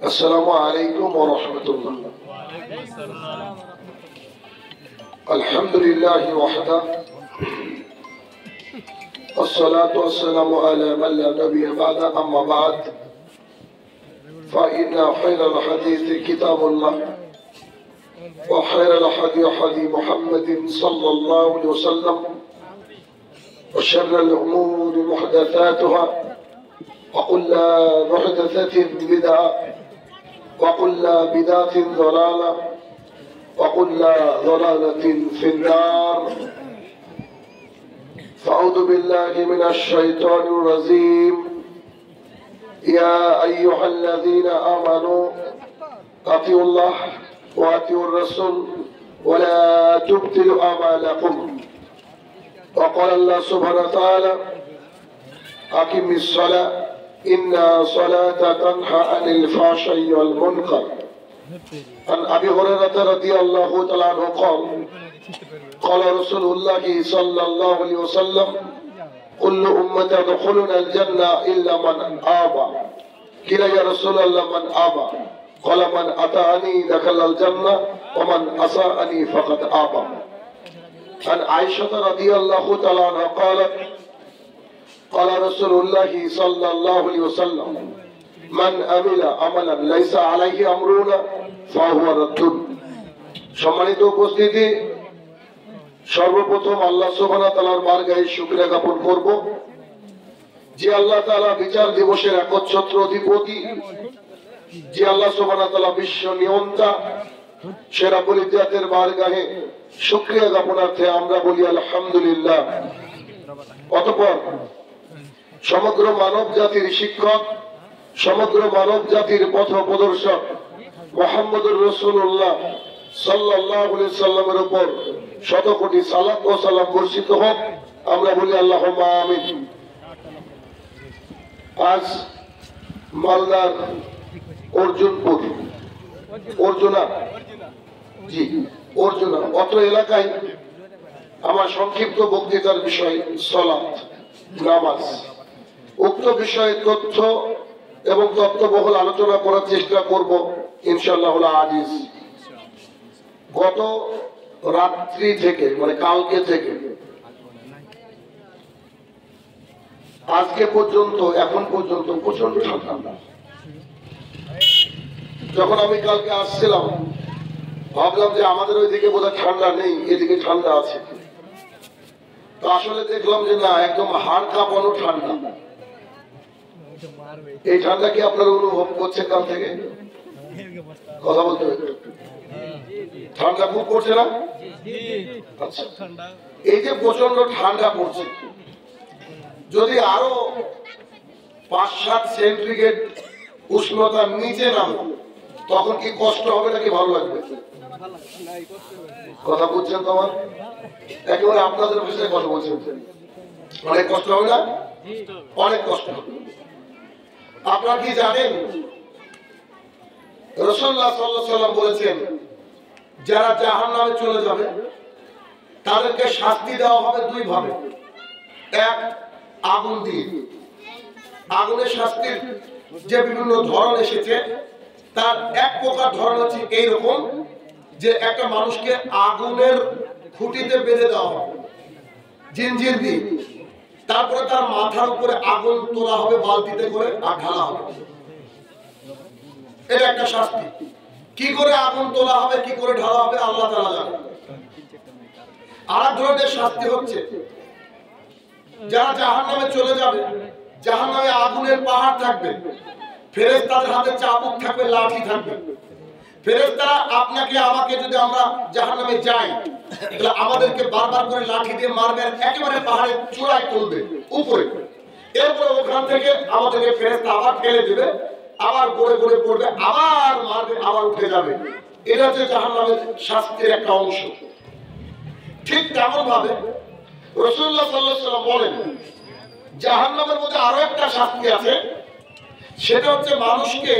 السلام عليكم ورحمة الله. الحمد لله وحده والصلاة والسلام على من لا نبي بعد. أما بعد فإن خير الحديث كتاب الله وخير الهدي هدي محمد صلى الله عليه وسلم وشر الأمور محدثاتها وكل محدثة بدعة وكل بدعة ضلالة وكل ضلالة في النار. فأعوذ بالله من الشيطان الرجيم. يا أيها الذين آمنوا أطيعوا الله وأطيعوا الرسول ولا تبطلوا أعمالكم. وقال الله سبحانه وتعالى أقم الصلاة إن صلاة تنهى عن الفحشاء والمنكر. عن أبي هريرة رضي الله تعالى عنه قال قال رسول الله صلى الله عليه وسلم كل أمة يدخلون الجنة إلا من آبى. قيل يا رسول الله من آبى؟ قال من أطاعني دخل الجنة ومن أساءني فقد آبى. عن عائشة رضي الله تعالى عنها قالت قال رسول الله صلى الله عليه وسلم من عمل عملا ليس عليه أمرنا فهو رد. সম্মানিত উপস্থিতি, সর্বপ্রথম আল্লাহ সুবহানাহু ওয়া তাআলার বারগাহে শুকরিয়া জ্ঞাপন করব যে আল্লাহ তাআলা বিচার দিবসের একচ্ছত্র অধিপতি, যে আল্লাহ সুবহানাহু ওয়া তাআলা বিশ্ব নিয়ন্তা, সে রব্বুল ইজ্জাতের বারগাহে শুকরিয়া জ্ঞাপনার্থে আমরা বলি আলহামদুলিল্লাহ। অতঃপর সমগ্র মানব জাতির শিক্ষক, সমগ্র মানব জাতির পথ প্রদর্শক মুহাম্মদুর রাসূলুল্লাহ সাল্লাল্লাহু আলাইহি সাল্লামের উপর শত কোটি সালাত ও সালাম বর্ষিত হোক। আমরা বলি আল্লাহুম্মা আমিন। আজ মালদার অর্জুনপুর অর্জুনা অত্র এলাকায় আমার সংক্ষিপ্ত বক্তৃতার বিষয় সালাত, নামাজ। উক্ত বিষয়ে তথ্য এবং তত্ত্ববহুল আলোচনা করার চেষ্টা করব ইনশাআল্লাহ আজিজ। গত রাত্রি থেকে মানে কালকে থেকে আজকে পর্যন্ত এখন পর্যন্ত প্রচন্ড ঠান্ডা। যখন আমি কালকে আসছিলাম ভাবলাম যে আমাদের ওইদিকে বোধহয় ঠান্ডা নেই, এদিকে ঠান্ডা আছে। তো আসলে দেখলাম যে না, একদম হাড় কাঁপানো ঠান্ডা। এই ঠান্ডা কি আপনারা অনুভব করছেন কাল থেকে? কথা বলতে হবে, ঠান্ডা খুব পড়ছে না? আচ্ছা, এই যে প্রচন্ড ঠান্ডা পড়ছে, যদি আরো 5-7 সেন্টিগ্রেড উষ্ণতার নিচে নামে তখন কি কষ্ট হবে নাকি ভালো লাগবে? কথা বলছেন তো আমার, একেবারে আপনাদের ভাষায় কথা বলছেন। অনেক কষ্ট হবে না? অনেক কষ্ট হবে। আপনারা কি জানেন রাসূলুল্লাহ সাল্লাল্লাহু আলাইহি ওয়াসাল্লাম বলেছেন যারা জাহান্নামে চলে যাবে তাদেরকে শাস্তি দেওয়া হবে দুই ভাবে। এক, আগুন দিয়ে। আগুনের শাস্তির যে বিভিন্ন ধরন এসেছে তার এক প্রকার ধরন হচ্ছে এইরকম যে একটা মানুষকে আগুনের খুঁটিতে বেঁধে দেওয়া হবে জিনজির দিয়ে, তারপরে তার মাথার উপরে আগুন তোলা হবে বালতিতে করে আর ঢালা হবে। এটা একটা শাস্তি। কি করে আগুন তোলা হবে, কি করে ঢালা হবে আল্লাহ তাআলা জানেন। আরেক ধরনের শাস্তি হচ্ছে যারা জাহান্নামে চলে যাবে, জাহান্নামে আগুনের পাহাড় থাকবে, ফেরেশতাদের হাতে চাবুক থাকবে, লাঠি থাকবে। ফেরেশতারা আপনাকে আমাকে যদি আমরা জাহান্নামে যাই তাহলে আমাদেরকে বারবার করে লাঠি দিয়ে মারবে, একেবারে পাহাড়ের চূড়ায় তুলবে উপরে। এরপরে ওখান থেকে আমাদেরকে ফেরেশতা আবার ফেলে দিবে, আবার গড়ে গড়ে পড়বে, আবার মারবে, আবার উঠে যাবে। এটা হচ্ছে জাহান্নামের শাস্তির একটা অংশ। ঠিক তেমন ভাবে রাসূলুল্লাহ সাল্লাল্লাহু আলাইহি ওয়াসাল্লাম বলেন জাহান্নামের মধ্যে আরো একটা শাস্তি আছে, সেটা হচ্ছে মানুষকে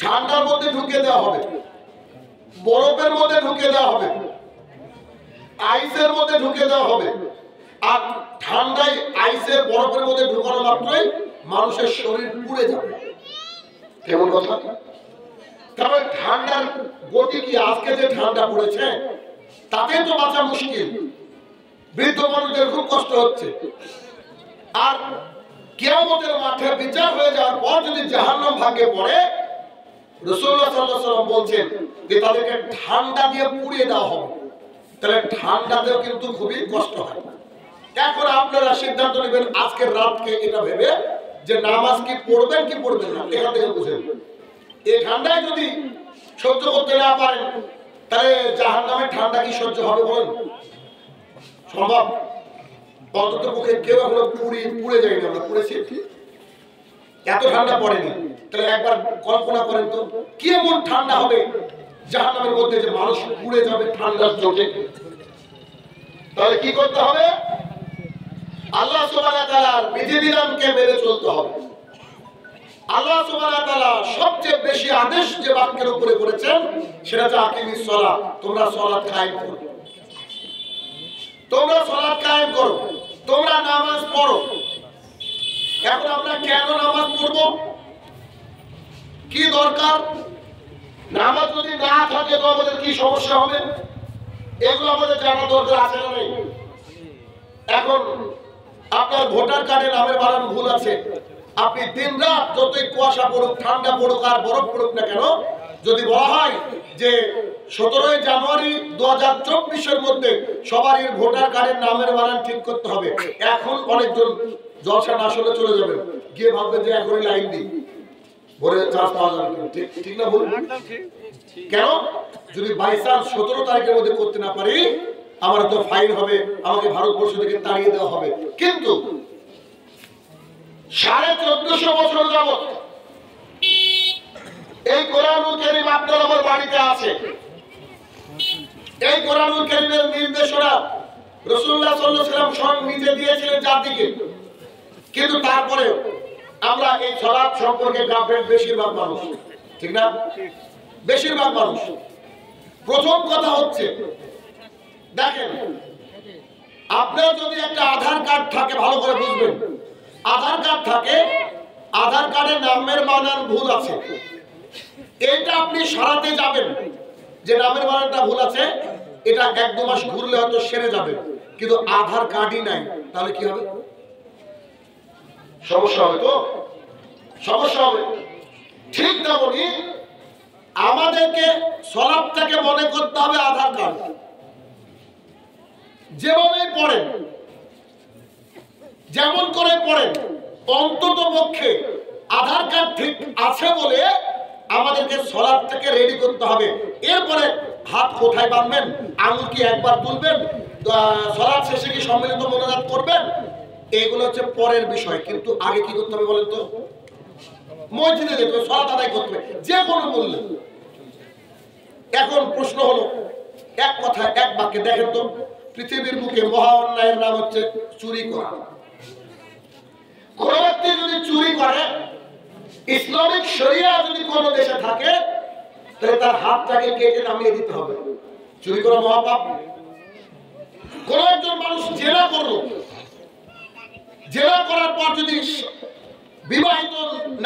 ঠান্ডার মধ্যে ঢুকিয়ে দেওয়া হবে, বরফের মধ্যে ঢুকিয়ে দেওয়া হবে, আইসের মধ্যে ঢুকে দেওয়া হবে, আর ঠান্ডায় আইসের বরফের মধ্যে ঢুকানো মাত্রই মানুষের শরীর পুড়ে যাবে। কেমন কথা? তবে ঠান্ডার গতি কি, আজকে যে ঠান্ডা পড়েছে তাতে তো বাঁচা মুশকিল, বৃদ্ধ মানুষদের খুব কষ্ট হচ্ছে। আর কিয়ামতের মাঠে বিচার হয়ে যাওয়ার পর যদি জাহান্নাম ভাগে পড়ে, রাসূলুল্লাহ সাল্লাল্লাহু আলাইহি ওয়াসাল্লাম বলছেন যে তাদেরকে ঠান্ডা দিয়ে পুড়িয়ে দেওয়া হবে। তাহলে ঠান্ডাতেও কিন্তু খুবই কষ্ট হয়। এখন আপনারা সিদ্ধান্ত নেবেন আজকের রাতকে, এটা ভেবে যে নামাজ কি পড়বেন কি পড়বেন না, এখান থেকে বুঝেন। এই ঠান্ডায় যদি সহ্য করতে না পারেন, তাহলে জাহান্নামের ঠান্ডা কি সহ্য হবে বলেন? সম্ভব? অন্তত পক্ষে কেউ এখনো পুড়ে যায়নি, আমরা পুড়েছি, এত ঠান্ডা পড়েনি। তাহলে একবার কল্পনা করেন তো কি এমন ঠান্ডা হবে জাহান্নামের মধ্যে যে মানুষ পুড়ে যাবে ঠান্ডার চোটে। তাহলে কি করতে হবে? আল্লাহ সুবহানাহু ওয়া তাআলার বিধিবিধানকে মেনে চলতে হবে। আল্লাহ সুবহানাহু ওয়া তাআলা সবচেয়ে বেশি আদেশ যে বাক্যের উপরে করেছেন সেটা হচ্ছে আকিমিস সালাত, তোমরা সালাত কায়েম করো, তোমরা সালাত কায়েম করো, তোমরা নামাজ পড়ো। এখন আমরা কেন নামাজ পড়ব, কি দরকার, নামাজ যদি না থাকে তো আমাদের কি সমস্যা হবে, এগুলো আমাদের জানা দরকার আছে না নেই? এখন আপনার ভোটার কার্ডে নামের বানান ভুল আছে, আপনি দিনরাত যতই কুয়াশা পড়ুক, ঠান্ডা পড়ুক আর বরফ পড়ুক না কেন, যদি বলা হয় যে 17 জানুয়ারি 2024-এর মধ্যে সবারই ভোটার কার্ডের নামের বানান ঠিক করতে হবে, এখন অনেকজন জলসা না শুনে চলে যাবেন, গিয়ে ভাববেন যে এখনই লাইন দিই, ভোরে চান্স পাওয়া যাবে। ঠিক না ভুল? কেন? যদি বাই চান্স 17 তারিখের মধ্যে করতে না পারি, আমার তো ফাইন হবে, আমাকে ভারতবর্ষ থেকে তাড়িয়ে দেওয়া হবে। কিন্তু 1450 বছর যাবত এই কোরআনুল কারীম আপনার আমার বাড়িতে আছে। এই কোরআনুল কারীমের নির্দেশনা রাসূলুল্লাহ সাল্লাল্লাহু আলাইহি ওয়াসাল্লাম স্বয়ং নিজে দিয়েছিলেন জাতিকে, কিন্তু তারপরে আমরা এই সালাত সম্পর্কে গাফেল বেশিরভাগ মানুষ, ঠিক না? বেশিরভাগ মানুষ। প্রথম কথা হচ্ছে, দেখেন আপনার যদি একটা আধার কার্ড থাকে, ভালো করে বুঝবেন, আধার কার্ড থাকে, আধার কার্ডে নামের বানান ভুল আছে, এটা আপনি সরাতে যাবেন যে নামের বানানটা ভুল আছে, এটা 1-2 মাস ঘুরলে হয়তো সেরে যাবে, কিন্তু আধার কার্ডই নাই, তাহলে কি হবে? সমস্যা হবে তো, সমস্যা হবে। ঠিক তেমনি আমাদেরকে সালাতটাকে মনে করতে হবে আধার কার্ড। যেভাবেই পড়েন, যেমন করে পড়েন, অন্তত পক্ষে আধার কার্ড ঠিক আছে বলে আমাদেরকে সালাতটাকে রেডি করতে হবে। এরপরে হাত কোথায় বাঁধবেন, আঙুল কি একবার তুলবেন, সালাত শেষে কি সম্মিলিত মোনাজাত করবেন, এগুলো হচ্ছে পরের বিষয়। কিন্তু আগে কি করতে হবে বলেন তো? মসজিদে যেতে হবে, সালাত আদায় করতে হবে, যে কোনো মূল্যে। এখন প্রশ্ন হলো, এক কথায় এক বাক্যে দেখেন তো, পৃথিবীর বুকে মহা অন্যায়ের নাম হচ্ছে চুরি করা। কোন ব্যক্তি যদি চুরি করে, ইসলামিক শরিয়া যদি কোন দেশে থাকে, তাহলে তার হাতটাকে কেটে নামিয়ে দিতে হবে। চুরি করা মহাপাপ। কোন একজন মানুষ জেনা করলো, জেনা করার পর যদি বিবাহিত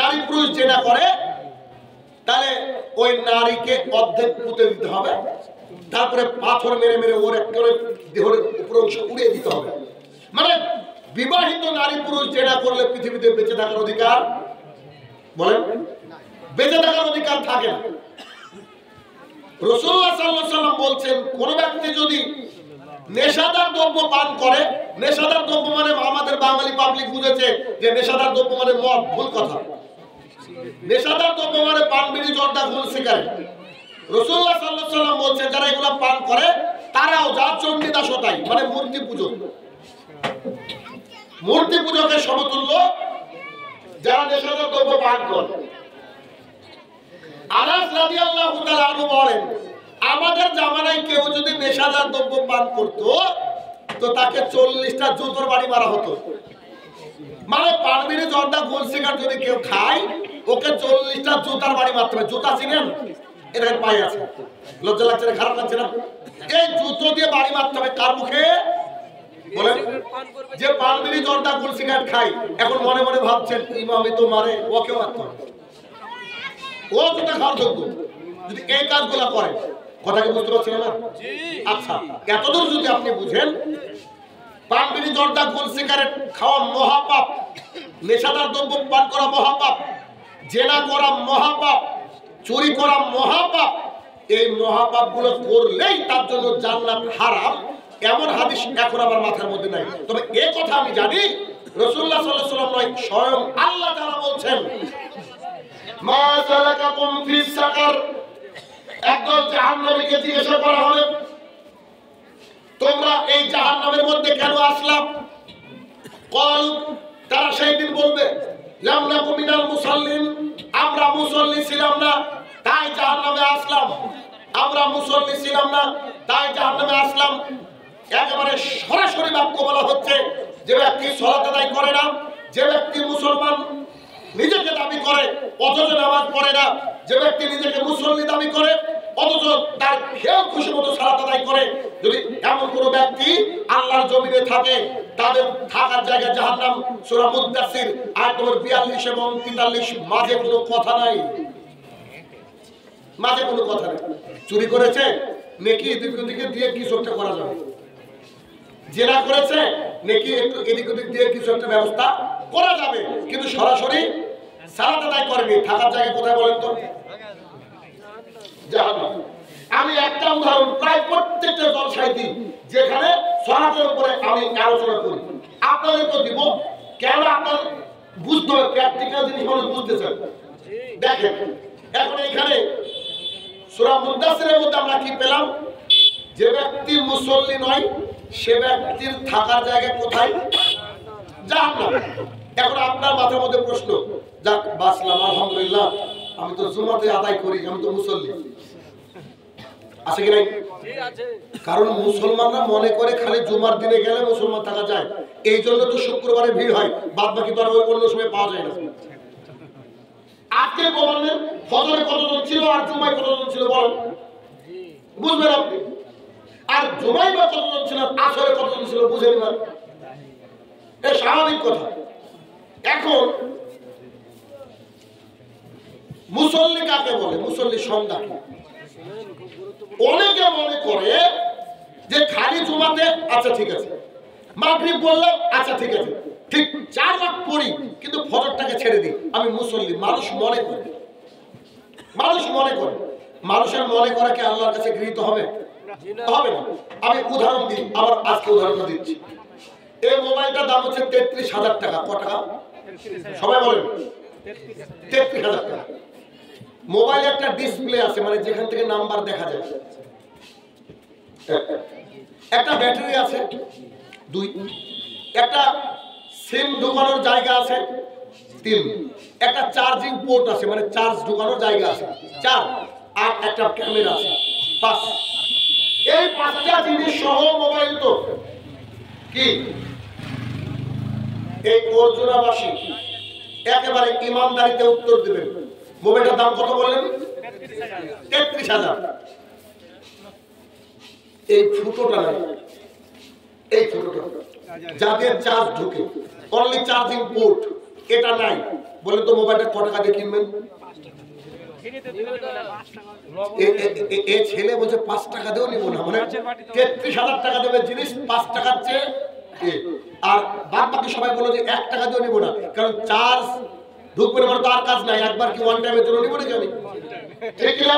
নারী পুরুষ জেনা করে, তাহলে ওই নারীকে অর্ধেক পুঁতে দিতে হবে, তারপরে পাথর মেরে মেরে ওর একেবারে দেহের উপরে অংশ উড়িয়ে দিতে হবে। মানে বিবাহিত নারী পুরুষ জেনা করলে পৃথিবীতে বেঁচে থাকার অধিকার, বলেন, বেঁচে থাকার অধিকার থাকে না। রাসূলুল্লাহ সাল্লাল্লাহু আলাইহি ওয়াসাল্লাম বলছেন, কোন ব্যক্তি যদি নেশাদার দ্রব্য পান করে, নেশাদার দ্রব্য মানে আমাদের বাঙালি পাবলিক বুঝেছে যে নেশাদার দ্রব্য মানে মদ, ভুল কথা। নেশাদার দ্রব্য মানে পান, বিড়ি, জর্দা, গুল, সিগারেট। রাসূলুল্লাহ সাল্লাল্লাহু আলাইহি ওয়াসাল্লাম বলছেন, যারা এগুলো পান করে তারাও যা চণ্ডীদাসতাই, মানে মূর্তি পূজা, মূর্তি পূজকের সমতুল্য যারা নেশাদার দ্রব্য পান করে। আনাস রাদিয়াল্লাহু তাআলা আনহু বলেন, আমাদের জামানায় কেউ যদি নেশাদার দ্রব্য পান করত, তো তাকে 40টা জুতোর বাড়ি মারা হতো। মানে পান, বিড়ি, জর্দা, গোল, সিগারেট যদি কেউ খায়, ওকে 40টা জুতার বাড়ি মারতে হবে। জুতা চিনেন? এদের পায়ে আছে, লজ্জা লাগছে না, খারাপ লাগছে না? এই জুতো দিয়ে বাড়ি মারতে হবে কার মুখে বলেন? যে পান বিড়ি জর্দা গুল সিগারেট খাই এখন মনে মনে ভাবছেন ইমামই তো মারে, ওকেও মারতে হবে, ও জুতা খাওয়ার যোগ্য যদি এই কাজগুলো করে। কথা কি বুঝতে পারছেন না? আচ্ছা, এতদূর যদি আপনি বুঝেন, পান বিড়ি জর্দা গুল সিগারেট খাওয়া মহাপাপ, নেশাদার দ্রব্য পান করা মহাপাপ, জেনা করা মহাপাপ, চুরি করা মহাপাপ, এই মহাপাপ গুলো করলেই তার জন্য জান্নাত হারাম, এমন হাদিস এখন আমার মাথার মধ্যে নাই। তবে এই কথা আমি জানি রাসূলুল্লাহ সাল্লাল্লাহু আলাইহি ওয়াসাল্লাম নয়, স্বয়ং আল্লাহ তাআলা বলছেন, মা সালাকাকুম ফিস সাকার। একদল জাহান্নামীকে জিজ্ঞাসা করা হবে, তোমরা এই জাহান্নামের মধ্যে কেন আসলাম? ক্বালু, তারা সেই দিন বলবে, লাম নাকু মিনাল মুসাল্লিন, আমরা মুসল্লি ছিলাম না তাই জাহান্নামে আসলাম, আমরা মুসল্লি ছিলাম না তাই জাহান্নামে আসলাম। একেবারে সরাসরি বাক্য বলা হচ্ছে, যে ব্যক্তি সালাত আদায় করে না, যে ব্যক্তি মুসলমান নিজেকে দাবি করে অথচ নামাজ পড়ে না, যে ব্যক্তি নিজেকে মুসল্লি দাবি করে অথচ তার খেয়াল খুশি মতো সালাত আদায় করে, যদি এমন কোন ব্যক্তি আল্লাহর জমিনে থাকে, তাদের থাকার জায়গা জাহান্নাম। সূরা মুদ্দাসির আয়াত নম্বর 42 এবং 43, মাঝে কোনো কথা নাই, মাঝে কোনো কথা নেই। চুরি করেছে, নেকি এদিক ওদিকে দিয়ে কিছু একটা করা যাবে, জেনা করেছে, নেকি একটু এদিক ওদিক দিয়ে কিছু একটা ব্যবস্থা করা যাবে, কিন্তু সরাসরি সালাত আদায় করেনি, থাকার জায়গা কোথায় বলেন তো? জাহান্নাম। আমি একটা উদাহরণ প্রায় প্রত্যেকটা জলসায় দিই, যেখানে সালাতের উপরে আমি আলোচনা করি, আপনাদেরকে দিব, কেন আপনার বুঝতে হবে, প্র্যাকটিক্যাল জিনিস মানুষ বুঝতে চান। দেখেন, এখন এখানে সূরা মুদ্দাসিরের মধ্যে আমরা কি পেলাম? যে ব্যক্তি মুসল্লি নয় সে ব্যক্তির থাকার জায়গা কোথায়? জাহান্নাম। এখন আপনার মাথার মধ্যে প্রশ্ন, যাক বাঁচলাম আলহামদুলিল্লাহ, আমি তো জুমাতে আদায় করি, আমি তো মুসল্লি, আছে কি নাই? কারণ মুসলমানরা মনে করে খালি জুমার দিনে গেলে মুসলমান থাকা যায়, এই জন্য তো শুক্রবারে ভিড় হয়, বাদ বাকি তো আর অন্য সময় পাওয়া যায় না। আজকে বলেন ফজরে কতজন ছিল আর জুমায় কতজন ছিল বলেন, বুঝবেন আপনি। আর জুমায় বা কতজন ছিল, আসরে কতজন ছিল, বুঝে নেবেন, এটা স্বাভাবিক কথা। এখন মুসল্লি কাকে বলে? মুসল্লি সংজ্ঞা কি? অনেকে মনে করে যে খালি জুমাতে আচ্ছা ঠিক আছে, মাগরিব বললাম আচ্ছা ঠিক আছে, ঠিক 4 ওয়াক্ত পড়ি কিন্তু ফজরটাকে ছেড়ে দিই, আমি মুসল্লি। মানুষ মনে করে, মানুষ মনে করে, মানুষের মনে করা কি আল্লাহর কাছে গৃহীত হবে? হবে না। আমি উদাহরণ দিই, আবার আজকে উদাহরণটা দিচ্ছি। এই মোবাইলটার দাম হচ্ছে 33,000 টাকা। কত টাকা সবাই বলেন? 33,000 টাকা। মোবাইলে একটা ডিসপ্লে আছে, মানে যেখান থেকে নাম্বার দেখা যায়, একটা ব্যাটারি আছে 2, একটা সিম ঢোকানোর জায়গা আছে 3, একটা চার্জিং পোর্ট আছে, মানে চার্জ ঢোকানোর জায়গা আছে 4, আর একটা ক্যামেরা আছে 5। এই 5টা জিনিস সহ মোবাইল তো কি এই অর্জুনাবাসী একেবারে ইমানদারিতে উত্তর দিবেন। মোবাইলটার দাম কত বললেন? 33,000। এই ফুটোটা নাই, এই ফুটোটা যাদের চার্জ ঢুকে, অনলি চার্জিং পোর্ট, এটা নাই, বলেন তো মোবাইলটা কত টাকা দিয়ে কিনবেন? এই ছেলে বলছে 5 টাকা দিয়েও নিব না, মানে 33,000 টাকা দেবে জিনিস 5 টাকার চেয়ে, আর বাদ বাকি সবাই বলো যে 1 টাকা দিয়েও নিব না, কারণ চার্জ ঢুকবে না, তার কাজ নাই, একবার কি ওয়ান টাইমের জন্য নিব নাকি আমি? ঠিক না?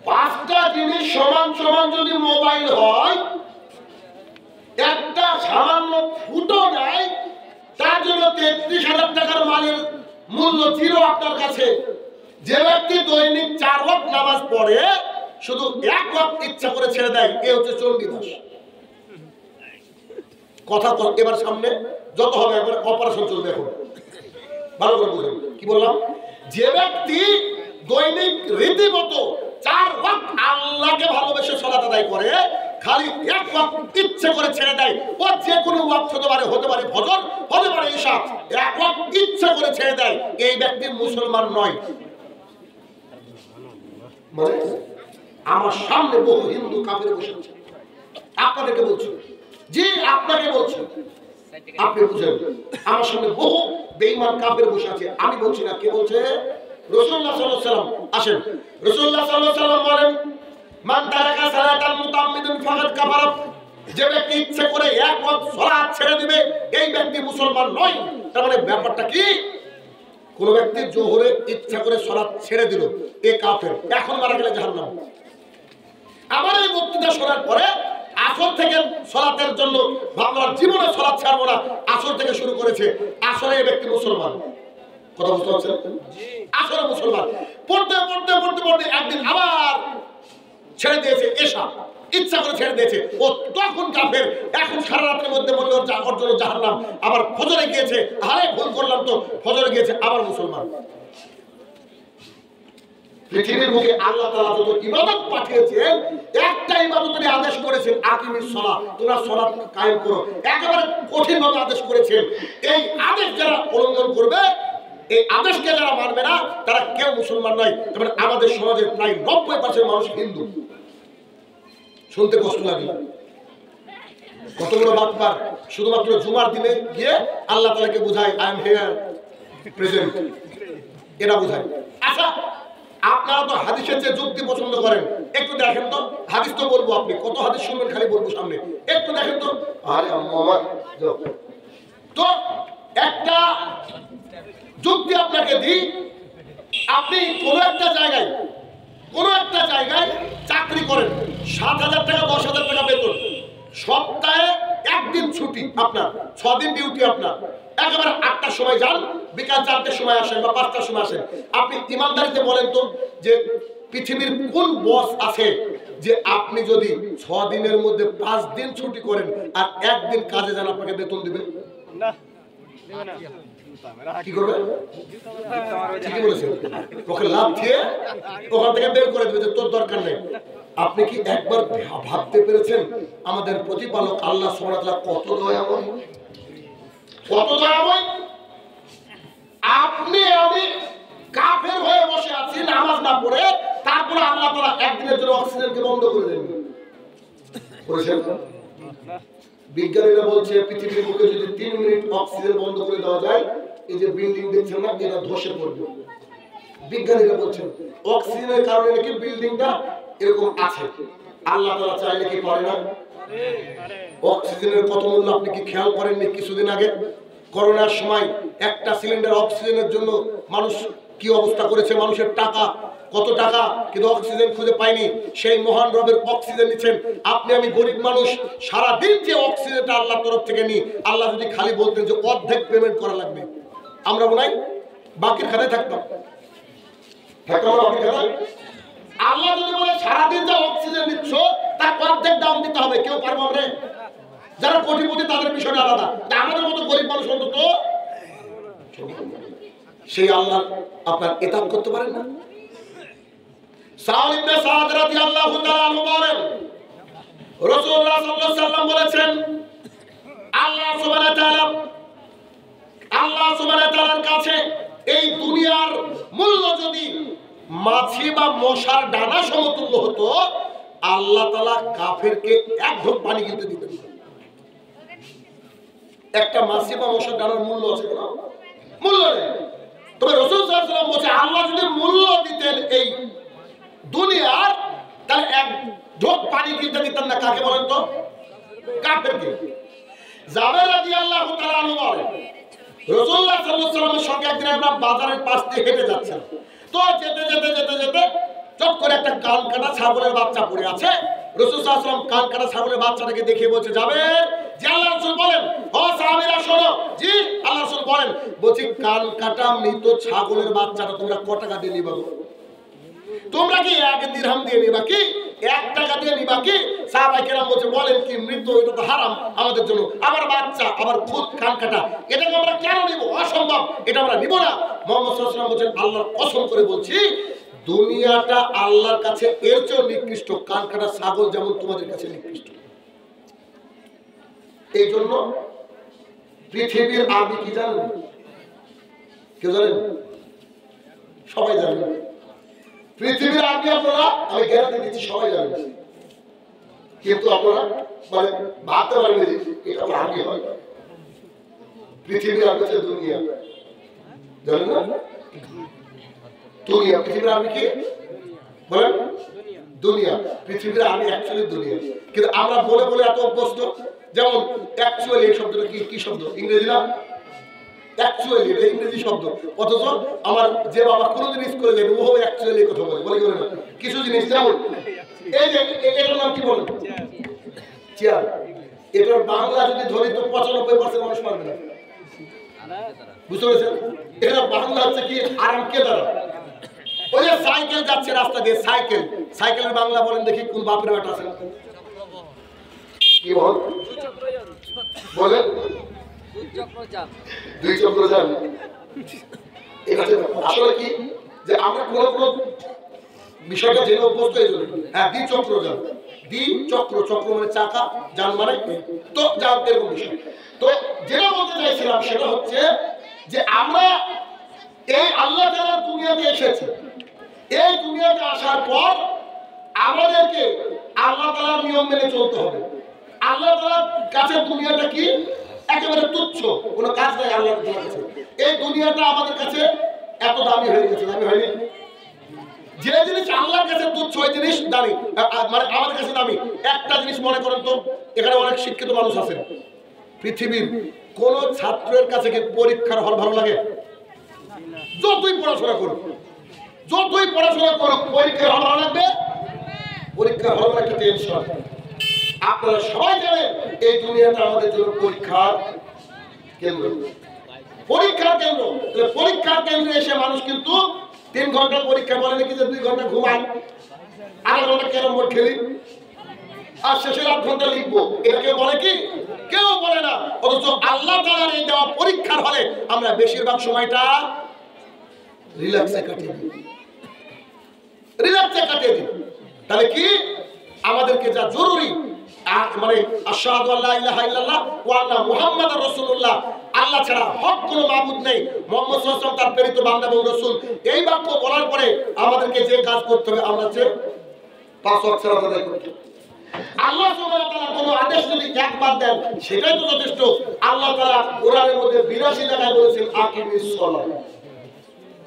5টা জিনিস সমান সমান যদি মোবাইল হয়, একটা সামান্য ফুটো নাই, তার জন্য 33,000 টাকার মালের মূল্য জিরো আপনার কাছে। যে ব্যক্তি দৈনিক 4 ওয়াক্ত নামাজ পড়ে, শুধু 1 ওয়াক্ত ইচ্ছা করে ছেড়ে দেয়, এ হচ্ছে চণ্ডীদাস। কথা এবার সামনে যত হবে এবার অপারেশন চলবে। এখন ভালো করে বুঝুন কি বললাম। যে ব্যক্তি দৈনিক রীতিমতো 4 ওয়াক্ত আল্লাহকে ভালোবেসে সালাত আদায় করে, খালি 1 ওয়াক্ত ইচ্ছে করে ছেড়ে দেয়, ও যে কোনো ওয়াক্ত হতে পারে ফজর, হতে পারে ইশা, 1 ওয়াক্ত ইচ্ছে করে ছেড়ে দেয়, এই ব্যক্তি মুসলমান নয়। মানে আমার সামনে বহু হিন্দু কাফের বসে আছে। আপনাদেরকে বলছি, জি আপনাকে বলছি, আপনি বুঝেন, আমার সামনে বহু বেঈমান কাফের বসে আছে। আমি বলছি না, কে বলছে? রাসূলুল্লাহ সাল্লাল্লাহু আলাইহি ওয়াসাল্লাম। আসেন, রাসূলুল্লাহ সাল্লাল্লাহু আলাইহি ওয়াসাল্লাম বলেন, মান তারাকা সালাতান মুতাআম্মিদান ফাকাদ কাফারা। যে ব্যক্তি ইচ্ছে করে এক ওয়াক্ত সালাত ছেড়ে দিবে, এই ব্যক্তি মুসলমান নয়। তার মানে ব্যাপারটা কি? কোন ব্যক্তি জোহরে ইচ্ছা করে সালাত ছেড়ে দিল, এ কাফের, এখন মারা গেলে জাহান্নাম। আমার এই বক্তৃতা শোনার পরে আসর থেকে সালাতের জন্য ভাবলাম জীবনে সালাত ছাড়বো না, আসর থেকে শুরু করেছে। আসরে এই ব্যক্তি মুসলমান, কথা বুঝতে পারছেন? আসরে মুসলমান, পড়তে পড়তে পড়তে পড়তে একদিন আবার ছেড়ে দিয়েছে, এশা ইচ্ছা করে ছেড়ে দিয়েছে, ও তখন কাফের। এখন সারা রাতের মধ্যে বলল ওর জন্য জাহান্নাম। আবার ফজরে গিয়েছে, আরে ভুল করলাম তো, ফজরে গিয়েছে, আবার মুসলমান। পৃথিবীর মুখে আল্লাহ তাআলা যত ইবাদত পাঠিয়েছেন, একটা ইবাদতের আদেশ করেছেন, আকিমিস সালাত, তোমরা সালাত কায়েম করো। একেবারে কঠিন ভাবে আদেশ করেছেন। এই আদেশ যারা উল্লঙ্ঘন করবে, এই আদেশকে যারা মানবে না, তারা কেউ মুসলমান নয়। তবে আমাদের সমাজের প্রায় 90% মানুষ হিন্দু। শুনতে কষ্ট লাগে, কতগুলো বাটপার শুধুমাত্র জুমার দিনে গিয়ে আল্লাহ তাআলাকে বোঝায় আই এম হিয়ার প্রেজেন্ট, এটা বোঝায়। আচ্ছা, আপনারা তো হাদিসের যে যুক্তি পছন্দ করেন, একটু দেখেন তো, হাদিস তো বলবো, আপনি কত হাদিস শুনবেন, খালি বলবো সামনে, একটু দেখেন তো। আরে আমার তো একটা যুক্তি আপনাকে দিই, আপনি কোনো একটা জায়গায় চাকরি করেন, 7,000 টাকা 10,000 টাকা বেতন, সপ্তাহে একদিন ছুটি আপনার, 6 দিন ডিউটি আপনার, একেবারে 8টার সময় যান, বিকাল 4টার সময় আসেন বা 5টার সময় আসেন। আপনি ইমানদারিতে বলেন তো, যে পৃথিবীর কোন বস আছে যে আপনি যদি 6 দিনের মধ্যে 5 দিন ছুটি করেন আর একদিন কাজে যান, আপনাকে বেতন দিবে না? কি করবে? ঠিকই বলেছেন, ওকে লাভ দিয়ে ওখান থেকে বের করে দেবে যে তোর দরকার নেই। আপনি কি একবার ভাবতে পেরেছেন আমাদের প্রতিপালক আল্লাহ সুবহানাহু ওয়া তাআলা কত দয়াময়, কত দয়াময়? আপনি আমি কাফের হয়ে বসে আছি নামাজ না পড়ে, তারপরে আল্লাহ তাআলা একদিনের জন্য অক্সিজেনকে বন্ধ করে দেন। করেছেন? বিজ্ঞানীরা বলছে পৃথিবীর বুকে যদি 3 মিনিট অক্সিজেন বন্ধ করে দেওয়া যায়, এই যে বিল্ডিং দেখছেন না, এটা ধসে পড়বে। বিজ্ঞানীরা বলছেন অক্সিজেনের কারণে নাকি বিল্ডিংটা এরকম আছে। আল্লাহ তাআলা চাইলে কি পারে না? অক্সিজেনের কত মূল্য আপনি কি খেয়াল করেননি? কিছুদিন আগে করোনার সময় একটা সিলিন্ডার অক্সিজেনের জন্য মানুষ কি অবস্থা করেছে, মানুষের টাকা কত টাকা, কিন্তু অক্সিজেন খুঁজে পায়নি। সেই মহান রবের অক্সিজেন নিচ্ছেন আপনি, আমি গরিব মানুষ, সারা দিন যে অক্সিজেনটা আল্লাহর তরফ থেকে নিই, আল্লাহ যদি খালি বলতেন যে অর্ধেক পেমেন্ট করা লাগবে, আমরা মনে হয় বাকির খাতায় থাকতাম। আল্লাহ যদি বলে সারাদিন যা অক্সিজেন নিচ্ছ তার অর্ধেক দাম দিতে হবে, কেউ পারবো আমরা? যারা কোটিপতি তাদের বিষয়টা আলাদা, আমাদের মতো গরিব মানুষ অন্তত সেই আল্লাহ আপনার ইতাআত করতে পারেন না। সাউদ ইবনে সাদ রাদিয়াল্লাহু তাআলা আনহু বলেন, রাসূলুল্লাহ সাল্লাল্লাহু আলাইহি ওয়াসাল্লাম বলেছেন, আল্লাহ সুবহানাহু ওয়া তাআলার কাছে এই দুনিয়ার মূল্য যদি মাছি বা মশার ডানা সমতুল্য হতো, আল্লাহ তাআলা কাফেরকে এক ঢোক পানি কিনতে দিতেন। একটা মাছি বা মশার ডানার মূল্য আছে না? মূল্য নেই। তবে রাসূল সাল্লাল্লাহু আলাইহি ওয়াসাল্লাম বলেছে, আল্লাহ যদি মূল্য দিতেন এই দুনিয়ার, তাহলে এক ঢোক পানি কিনতে দিতেন না। কাকে বলেন তো? কাফেরকে। জাবের রাদিয়াল্লাহু তাআলা আনহু বলেন, রাসূলুল্লাহ সাল্লাল্লাহু আলাইহি ওয়াসাল্লামের সঙ্গে একদিন আমরা বাজারের পাশ দিয়ে হেঁটে যাচ্ছিলাম। তো যেতে চট করে একটা কান কাটা ছাগলের বাচ্চা পড়ে আছে। রাসূল সাল্লাল্লাহু আলাইহি ওয়াসাল্লাম কান কাটা ছাগলের বাচ্চাটাকে দেখে বলছে, জাবের, জি আল্লাহর রাসূল বলেন। ও সাহাবীরা শোনো। জি আল্লাহর রাসূল বলেন। বলছি, কান কাটা মৃত ছাগলের বাচ্চাটা তোমরা কত টাকা দিয়ে নিবা? তোমরা কি 1 দিরহাম দিয়ে নিবা কি 1 টাকা দিয়ে নিবা কি? সাহাবায়ে কেরাম বলেন কি, মৃত এটা তো হারাম আমাদের জন্য, আবার বাচ্চা, আবার খুদ কান কাটা, এটাকে আমরা কেন নিব? অসম্ভব, এটা আমরা নিব না। মুহাম্মদ সাল্লাল্লাহু আলাইহি ওয়াসাল্লাম বলেন, আল্লাহর কসম করে বলছি, দুনিয়াটা আল্লাহর কাছে এর চেয়ে নিকৃষ্ট, কান কাটা ছাগল যেমন তোমাদের কাছে নিকৃষ্ট। এই জন্য পৃথিবীর আরবি কি জানেন? কেউ জানেন? সবাই জানেন। পৃথিবীর আর্মি আপনারা আমি গ্যারান্টি দিচ্ছি সবাই জানেন, কিন্তু আপনারা মানে ভাবতে পারেন যে এটা আর্মি হয়। পৃথিবীর আর্মি হচ্ছে দুনিয়া, জানেন না? দুনিয়া, পৃথিবীর আর্মি কি বলেন? দুনিয়া। পৃথিবীর আর্মি অ্যাকচুয়ালি দুনিয়া, কিন্তু আমরা বলে বলে এত অভ্যস্ত। যেমন অ্যাকচুয়ালি এই শব্দটা কি শব্দ? ইংরেজি না? অ্যাকচুয়ালি এটা ইংরেজি শব্দ, অথচ আমার যে বাবা কোনোদিন স্কুলে যাবে ও অ্যাকচুয়ালি কথা বলে বলে কি বলে না? কিছু জিনিস যেমন এই যে এটার নাম কি বলেন? চেয়ার। এটার বাংলা যদি ধরি তো 95% মানুষ পারবে না, বুঝতে পেরেছেন? এটা বাংলা হচ্ছে কি আরাম কেদারা। ওই যে সাইকেল যাচ্ছে রাস্তা দিয়ে, সাইকেল, সাইকেলের বাংলা বলেন দেখি কোন বাপের বেটা আছে? কি বল বলেন? দুই চক্র যান। এটা আসলে কি যে আমরা কোন কোন বিষয়টা জেনে অভ্যস্ত হয়ে যাবে। হ্যাঁ, দ্বিচক্র যান, দ্বিচক্র, চক্র মানে চাকা, যান মানে তো যান, এরকম বিষয়। তো যেটা বলতে চাইছিলাম সেটা হচ্ছে যে আমরা এই আল্লাহ তাআলার দুনিয়াতে এসেছি। এই দুনিয়াতে আসার পর আমাদেরকে আল্লাহ তাআলার নিয়ম মেনে চলতে হবে। আল্লাহ তাআলার কাছে দুনিয়াটা কি একেবারে তুচ্ছ, কোনো কাজ নাই আল্লাহর কাছে। এই দুনিয়াটা আমাদের কাছে এত দামি হয়ে গেছে, দামি হয়নি? যে জিনিস আল্লাহর কাছে তুচ্ছ ওই জিনিস দামি, মানে আমাদের কাছে দামি। একটা জিনিস মনে করেন তো, এখানে অনেক শিক্ষিত মানুষ আছেন, পৃথিবীর কোন ছাত্রের কাছে কি পরীক্ষার হল ভালো লাগে? যতই পড়াশোনা করুক, যতই পড়াশোনা করুক, পরীক্ষার হল ভালো লাগবে? পরীক্ষার হল একটা টেনশন। আপনারা সবাই জানেন এই দুনিয়াটা আমাদের জন্য পরীক্ষার কেন্দ্র, পরীক্ষার কেন্দ্র। পরীক্ষার কেন্দ্রে এসে মানুষ কিন্তু 3 ঘন্টা পরীক্ষা বলে নাকি যে 2 ঘন্টা ঘুমাই, 8 ঘন্টা ক্যারম বোর্ড খেলি, আর শেষের 8 ঘন্টা লিখবো। এটা কেউ বলে কি? কেউ বলে না। অথচ আল্লাহ তাআলার এই দেওয়া পরীক্ষার হলে আমরা বেশিরভাগ সময়টা রিল্যাক্সে কাটিয়ে দিই, রিল্যাক্সে কাটিয়ে দিই। তাহলে কি আমাদেরকে যা জরুরি, মানে আশহাদু আল্লা ইলাহা ইল্লাল্লাহ ওয়া আন্না মুহাম্মাদুর রাসূলুল্লাহ, আল্লাহ ছাড়া হক কোনো মাবুদ নেই, মুহাম্মদ সাল্লাল্লাহু আলাইহি ওয়াসাল্লাম তার প্রেরিত বান্দা এবং রাসূল, এই বাক্য বলার পরে আমাদেরকে যে কাজ করতে হবে, আমরা যে 5 ওয়াক্ত সালাত আদায় করতে হবে। আল্লাহ সুবহানাহু ওয়া তাআলা কোনো আদেশ যদি একবার দেন সেটাই তো যথেষ্ট। আল্লাহ তাআলা কোরআনের মধ্যে 82 জায়গায় বলেছেন আকিমিস সালাত,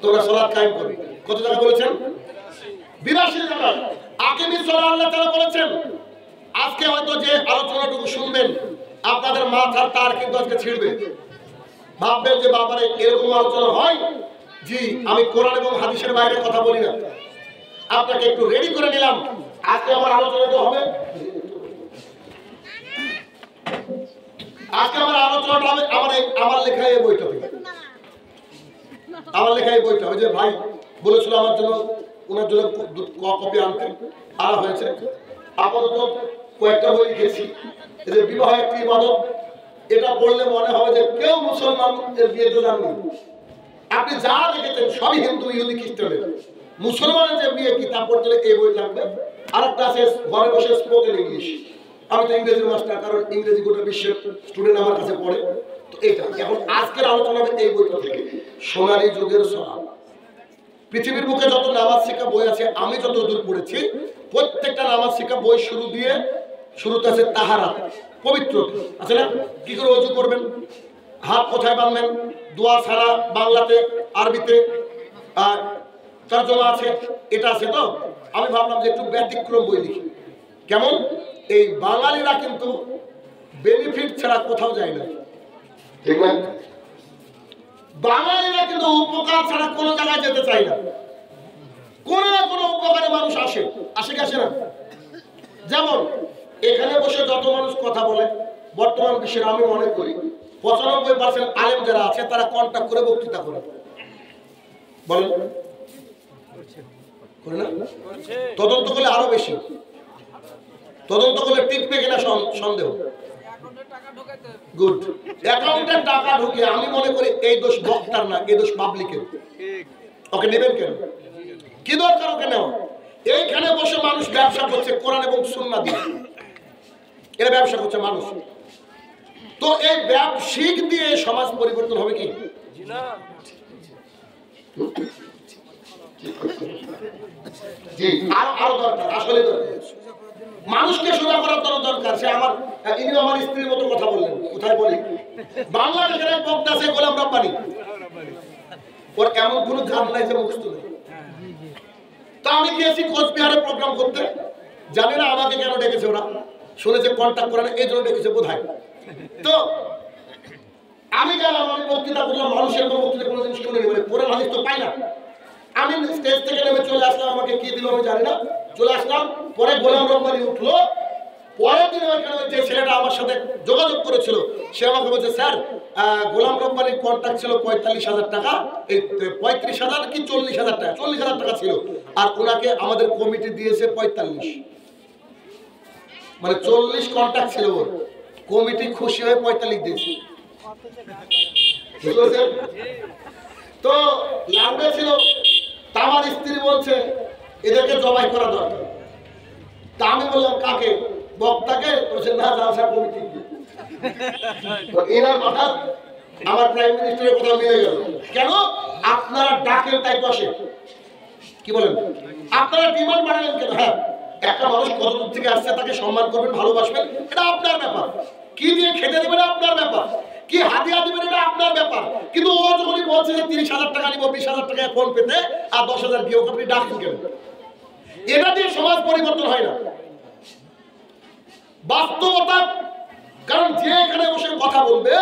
তোমরা সালাত কায়েম করো। কত জায়গায় বলেছেন? 82 জায়গায় আকিমিস সালাত আল্লাহ তাআলা বলেছেন। আজকে হয়তো যে আলোচনাটুকু শুনবেন আপনাদের মাথার তার কিন্তু আজকে ছিড়বে, ভাববেন যে বাবারে এরকম আলোচনা হয়? জি, আমি কোরআন এবং হাদিসের বাইরে কথা বলি না, আপনাকে একটু রেডি করে নিলাম। আজকে আমার আলোচনাটা হবে, আজকে আমার আলোচনাটা হবে আমার লেখা এই বইটা থেকে, আমার লেখা এই বইটা। ওই যে ভাই বলেছিল আমার জন্য, ওনার জন্য কপি আনতে, আনা হয়েছে। আপাতত কয়েকটা বই লিখেছি। এই যে বিবাহ একটি ইবাদত, এটা পড়লে মনে হবে যে কেউ মুসলমানের বিয়েতে যাননি। আপনি যা দেখেছেন সবই হিন্দু, ইহুদি, খ্রিস্টানের। মুসলমানের যে বিয়ে কিতাব পড়তে এই বই লাগবে। আর একটা আছে ঘরে বসে স্পোকেন ইংলিশ। আমি তো ইংরেজির মাস্টার, কারণ ইংরেজি গোটা বিশ্বের স্টুডেন্ট আমার কাছে পড়ে। তো এটা এখন আজকের আলোচনা হবে এই বইটা থেকে, সোনালী যুগের সলাপ। পৃথিবীর বুকে যত নামাজ শিক্ষা বই আছে, আমি যত দূর পড়েছি, প্রত্যেকটা নামাজ শিক্ষা বই শুরুতে আছে তাহারাত, পবিত্র আছে না? কি করে ওযু করবেন, হাত কোথায় বাঁধবেন, দোয়া ছাড়া বাংলাতে আরবিতে তরজমা আছে, এটা আছে। তো আমি ভাবলাম যে একটু ব্যতিক্রম বই লিখি। কেমন? এই বাঙালিরা কিন্তু বেনিফিট ছাড়া কোথাও যায় না, ঠিক না? বাঙালিরা কিন্তু উপকার ছাড়া কোনো জায়গায় যেতে চায় না। কোনো না কোনো উপকারে মানুষ আসে, আসে কি আসে না? যেমন এখানে বসে যত মানুষ কথা বলে বর্তমান বিশ্বের, আমি মনে করি 95% আলেম যারা আছে তারা কন্টাক্ট করে বক্তৃতা করে, বলেন করে না? তদন্ত করলে আরো বেশি, তদন্ত করলে টিকবে কিনা সন্দেহ। গুড, অ্যাকাউন্টে টাকা ঢুকে আমি মনে করি এই দোষ বক্তার না, এই দোষ পাবলিকের। ওকে নেবেন কেন? কি দরকার ওকে নেওয়া? এইখানে বসে মানুষ ব্যবসা করছে কোরআন এবং সুন্নাহ দিয়ে, এরা ব্যবসা করছে মানুষ। তো এই ব্যবসায়িক দিয়ে সমাজ পরিবর্তন হবে কি? জি আরো দরকার, আসলে দরকার। মানুষকে সোজা করার জন্য দরকার। সে আমার ইনি আমার স্ত্রীর মতো কথা বললেন, কোথায় বলি, বাংলাদেশের এক বক্তা আছে গোলাম রব্বানী, ওর এমন কোনো গান নাই যে মুখস্থ নেই। তা আমি গিয়েছি কোচবিহারে প্রোগ্রাম করতে, জানি না আমাকে কেন ডেকেছে, ওরা শুনেছে কন্ট্যাক্ট করে, এই জন্য ডেকেছে বোধহয়। তো আমি গেলাম, আমি বক্তৃতা করলাম, মানুষের বক্তৃতা কোনোদিন শুনে নি, কোরআন হাদিস তো পাই না। আমি স্টেজ থেকে নেমে চলে আসলাম, আমাকে কি দিল আমি জানি না, চলে আসলাম। পরে গোলাম রব্বানী উঠলো, পরের দিন ওইখানে যে ছেলেটা আমার সাথে যোগাযোগ করেছিল সে আমাকে বলছে, স্যার গোলাম রব্বানীর কন্ট্রাক্ট ছিল 45,000 টাকা, এই 35,000 কি 40,000 টাকা, 40,000 টাকা ছিল, আর ওনাকে আমাদের কমিটি দিয়েছে 45, মানে 40 কন্ট্রাক্ট ছিল ওর, কমিটি খুশি হয়ে 45 দিয়েছে। তো লাউডে ছিল, আমার স্ত্রী বলছে এদেরকে জবাই করা দরকার। তা আমি বললাম কাকে, বক্তাকে? বলছে না, জালসা কমিটি। এনার কথা আমার প্রাইম মিনিস্টারের কথা মিলে গেল। কেন? আপনারা ডাকেন তাই বসে, কি বলেন, আপনারা ডিমান্ড বাড়ালেন কেন? হ্যাঁ, একটা মানুষ কত দূর থেকে আসছে তাকে সম্মান করবেন, ভালোবাসবেন, এটা আপনার ব্যাপার। কি দিয়ে খেতে দেবেন আপনার ব্যাপার, কি হাদিয়া দিবেন এটা আপনার ব্যাপার। কিন্তু ও যখনই বলছে যে 30,000 টাকা নিব, 20,000 টাকায় ফোন পেতে আর 10,000 গিয়ে আপনি ডাকেন কেন? এটা দিয়ে সমাজ পরিবর্তন হয় না, বাস্তবতা। কারণ যে এখানে বসে কথা বলবে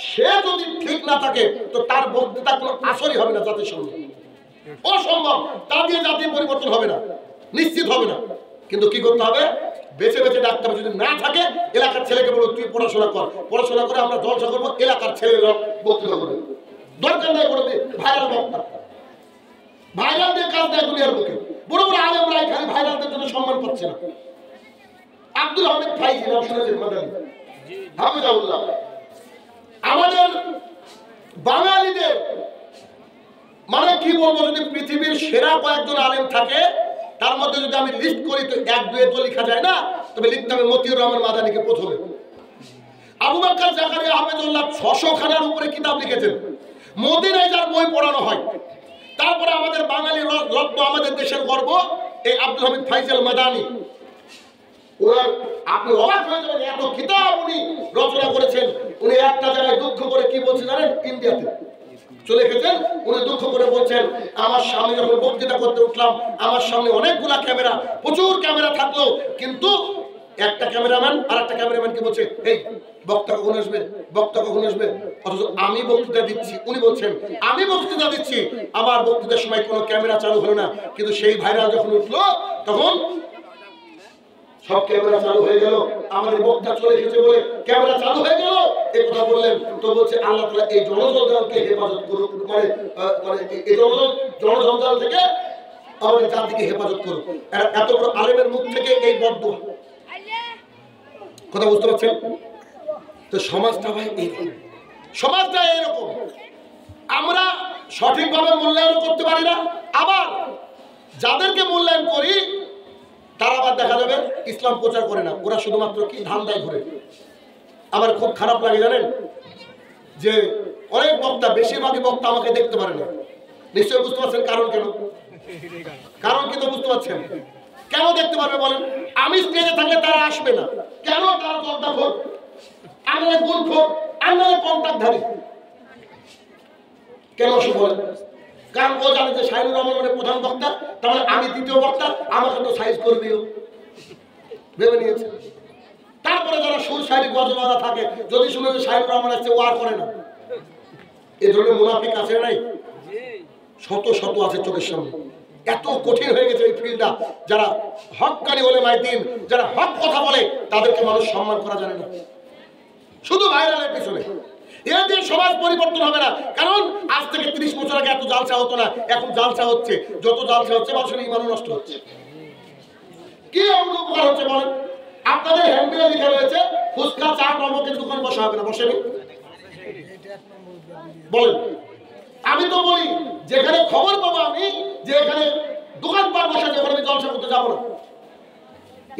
সে যদি ঠিক না থাকে তো তার বক্তৃতা কোনো আসরই হবে না জাতির সঙ্গে, অসম্ভব। তা দিয়ে জাতির পরিবর্তন হবে না, নিশ্চিত হবে না। কিন্তু কি করতে হবে, বেছে বেছে ডাকতে হবে। যদি না থাকে এলাকার ছেলেকে বলো তুই পড়াশোনা কর, পড়াশোনা করে আমরা জলসা করবো, এলাকার ছেলেরা বক্তৃতা করবে, দরকার নাই করবে ভাইরাল বক্তা। ভাইরাল দিয়ে কাজ দেয় দুনিয়ার বুকে, বড় বড় আলেমরা এখানে ভাইরালদের জন্য সম্মান পাচ্ছে না। আব্দুল হামিদ ফাইজি নাম শুনেছেন, মাদানী হাফিজাহুল্লাহ। আমাদের বাঙালিদের মানে কি বলবো, যদি পৃথিবীর সেরা কয়েকজন আলেম থাকে তার মধ্যে যদি আমি লিস্ট করি তো 1-2 তো লেখা যায় না, তবে লিখতে হবে মতিউর রহমান মাদানীকে প্রথমে। আবু বকর জাকারিয়া হাফেজুল্লাহ 600 খানার উপরে কিতাব লিখেছেন, মদিনায় যার বই পড়ানো হয়। তারপরে আমাদের বাঙালি রত্ন, আমাদের দেশের গর্ব এই আব্দুল হামিদ ফাইজাল মাদানী। ওনার আপনি অবাক হয়ে যাবেন, এত কিতাব উনি রচনা করেছেন। উনি একটা জায়গায় দুঃখ করে কি বলছেন জানেন, ইন্ডিয়াতে চলে গেছেন, উনি দুঃখ করে বলছেন আমার সামনে যখন বক্তৃতা করতে উঠলাম আমার সামনে অনেকগুলা ক্যামেরা, প্রচুর ক্যামেরা থাকলো, কিন্তু একটা ক্যামেরাম্যান আর একটা ক্যামেরাম্যানকে বলছে এই বক্তা কখন আসবে, বক্তা কখন আসবে। অথচ আমি বক্তৃতা দিচ্ছি, উনি বলছেন আমি বক্তৃতা দিচ্ছি, আমার বক্তৃতার সময় কোনো ক্যামেরা চালু হলো না। কিন্তু সেই ভাইরাল যখন উঠলো তখন সব ক্যামেরা চালু হয়ে গেল, আমাদের বক্তা চলে এসেছে বলে ক্যামেরা চালু হয়ে গেল। এই কথা বললেন তো বলছে আল্লাহ তাআলা এই জনজঞ্জালকে হেফাজত করুক, মানে এই জনজঞ্জাল থেকে আমাদের জাতিকে হেফাজত করুক। এত বড় আলেমের মুখ থেকে এই বদদুয়া, কথা বুঝতে পারছেন তো? সমাজটা ভাই এইরকম, সমাজটা এইরকম। আমরা সঠিকভাবে মূল্যায়ন করতে পারি না, আবার যাদেরকে মূল্যায়ন করি তারা আবার দেখা যাবে ইসলাম প্রচার করে না, ওরা শুধুমাত্র কি ধান্দায় ঘুরে। আমার খুব খারাপ লাগে জানেন, যে অনেক বক্তা, বেশিরভাগই বক্তা আমাকে দেখতে পারে না। নিশ্চয়ই বুঝতে পারছেন কারণ কেন? কারণ কিন্তু বুঝতে পারছেন কেন দেখতে পারবে বলেন? আমি স্টেজে থাকলে তারা আসবে না কেন? তারা জর্দা খোর, আমরা গুল খোর, আমরা কন্টাক্ট ধারি, কেন আসবে বলেন? কারণ ও জানে যে শাহিনুর রহমান মানে প্রধান বক্তা, তাহলে আমি দ্বিতীয় বক্তা, আমাকে তো সাইজ করবেও, ভেবে নিয়েছে। তারপরে যারা সুর শায়রি গজলওয়ালা থাকে, যদি শুনে যে শাহিনুর রহমান আসছে ও আর করে না। এই ধরনের মুনাফিক আছে নাই? শত শত আছে চোখের সামনে। এত কঠিন হয়ে গেছে এই ফিল্ডটা। যারা হক্কানি ওলেমায়ে দ্বীন, যারা হক কথা বলে তাদেরকে মানুষ সম্মান করা জানে না, শুধু ভাইরালের পিছনে। এর দিয়ে সমাজ পরিবর্তন হবে না। কারণ আজ থেকে 30 বছর আগে এত জালসা হতো না, এখন জালসা হচ্ছে। যত জালসা হচ্ছে মানুষের ঈমান নষ্ট হচ্ছে। কি এমন উপকার হচ্ছে বলেন? আপনাদের হ্যান্ডবিলে লেখা রয়েছে ফুচকা চা টমকের দোকান বসা হবে না, বসেনি বলেন? আমি তো বলি যেখানে খবর পাবো আমি যে এখানে দোকান পার বসা, যখন আমি জলসা করতে যাবো না,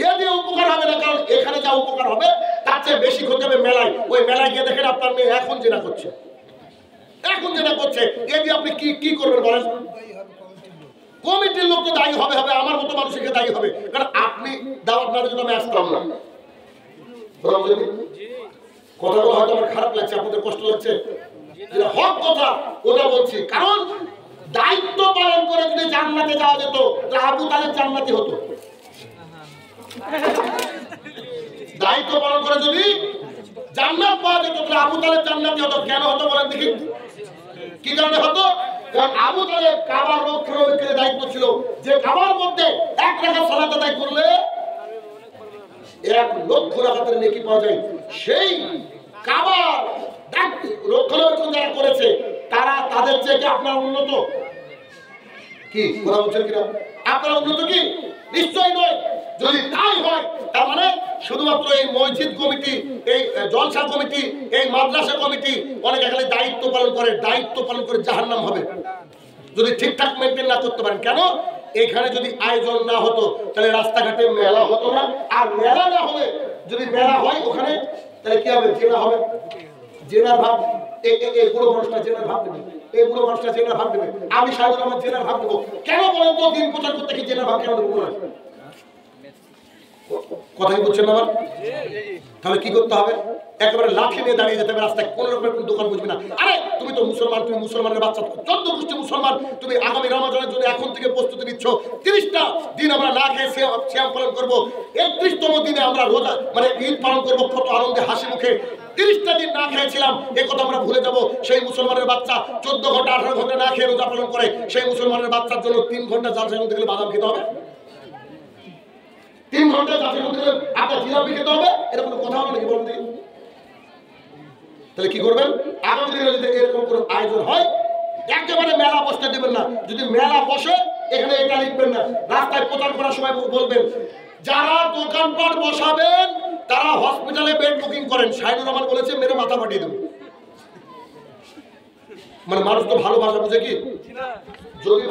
এ দিয়ে উপকার হবে না। কারণ এখানে যা উপকার হবে তার চেয়ে বেশি হতে হবে মেলায়। ওই মেলায় গিয়ে দেখেন আপনার মেয়ে এখন যেটা করছে, এখন যেটা করছে, এ দিয়ে আপনি কি কি করবেন বলেন? কমিটির লোক তো দায়ী হবে, আমার মতো মানুষকে দায়ী হবে, কারণ আপনি দাওয়াত না দিলে আমি আসতাম না। কথাগুলো হয়তো আমার খারাপ লাগছে, আপনাদের কষ্ট লাগছে, যেটা হক কথা ওটা বলছি। কারণ দায়িত্ব পালন করে যদি জান্নাতে যাওয়া যেত তাহলে আবু তালেব জান্নাতি হতো। দায়িত্ব পালন করে যদি জান্নাত পাওয়া যেত তাহলে আবু তালেব জান্নাতি হতো। কেন হতো বলেন দেখি? কি কারণে হতো? কারণ আবু তালেব কাবার রক্ষণাবেক্ষণের দায়িত্ব ছিল, যে কাবার মধ্যে 1 রাকাত সালাত আদায় করলে 1 লক্ষ রাকাতের নেকি পাওয়া যায়। সেই কাবার রক্ষণাবেক্ষণ যারা করেছে তারা তাদের চেয়ে আপনার উন্নত? কি কথা বলছেন কিনা? আপনার উন্নত কি? নিশ্চয়ই নয়। যদি তাই হয় তার মানে শুধুমাত্র এই মসজিদ কমিটি, এই জলসা কমিটি, এই মাদ্রাসা কমিটি অনেকে খালি দায়িত্ব পালন করে জাহান্নাম হবে যদি ঠিকঠাক মেনটেন না করতে পারেন। কেন? এখানে যদি আয়োজন না হতো তাহলে রাস্তাঘাটে মেলা হতো না, আর মেলা না হলে যদি মেলা হয় ওখানে তাহলে কি হবে? জেনা হবে। জেনার ভাব, এই বুড়ো মানুষটা জেনার ভাব দেবে, এই বুড়ো মানুষটা জেনার ভাব দেবে, আমি সাহেব আমার জেনার ভাব দেবো। কেন বলেন তো? দিন প্রচার করতে কি জেনার ভাব কেন দেবো? কথাই বলছেন আমার? তাহলে কি করতে হবে? একেবারে লাঠি নিয়ে দাঁড়িয়ে যেতে হবে রাস্তায়, কোন রকমের কোনো দোকান বুঝবে না। আরে তুমি তো মুসলমান, তুমি মুসলমানের বাচ্চা, 14 গোষ্ঠী মুসলমান, তুমি আগামী রমজানের জন্য এখন থেকে প্রস্তুতি নিচ্ছ। 30টা দিন আমরা না খেয়ে সিয়াম পালন করবো, 31তম দিনে আমরা রোজা মানে ঈদ পালন করবো কত আনন্দে হাসি মুখে। 30টা দিন না খেয়েছিলাম এ কথা আমরা ভুলে যাবো। সেই মুসলমানের বাচ্চা 14 ঘন্টা 18 ঘন্টা না খেয়ে রোজা পালন করে, সেই মুসলমানের বাচ্চার জন্য 3 ঘন্টা জালসা করতে গেলে বাদাম খেতে হবে, 3 ঘন্টা জালসা করতে গেলে আপনার জিলাপি খেতে হবে। এরকম কোনো কথা হবে নাকি বলুন দেখি? তাহলে কি করবেন? আগামী দিনে যদি এরকম কোনো আয়োজন হয় একেবারে মেলা বসতে দেবেন না। যদি মেলা বসে এখানে এটা লিখবেন না, রাস্তায় প্রচার করার সময় বলবেন যারা দোকানপাট বসাবেন তারা হসপিটালে বেড বুকিং করেন। শাহিনুর রহমান বলেছে মেরে মাথা ফাটিয়ে দেবো। মানে মানুষ তো ভালোবাসা বুঝে কি? যদি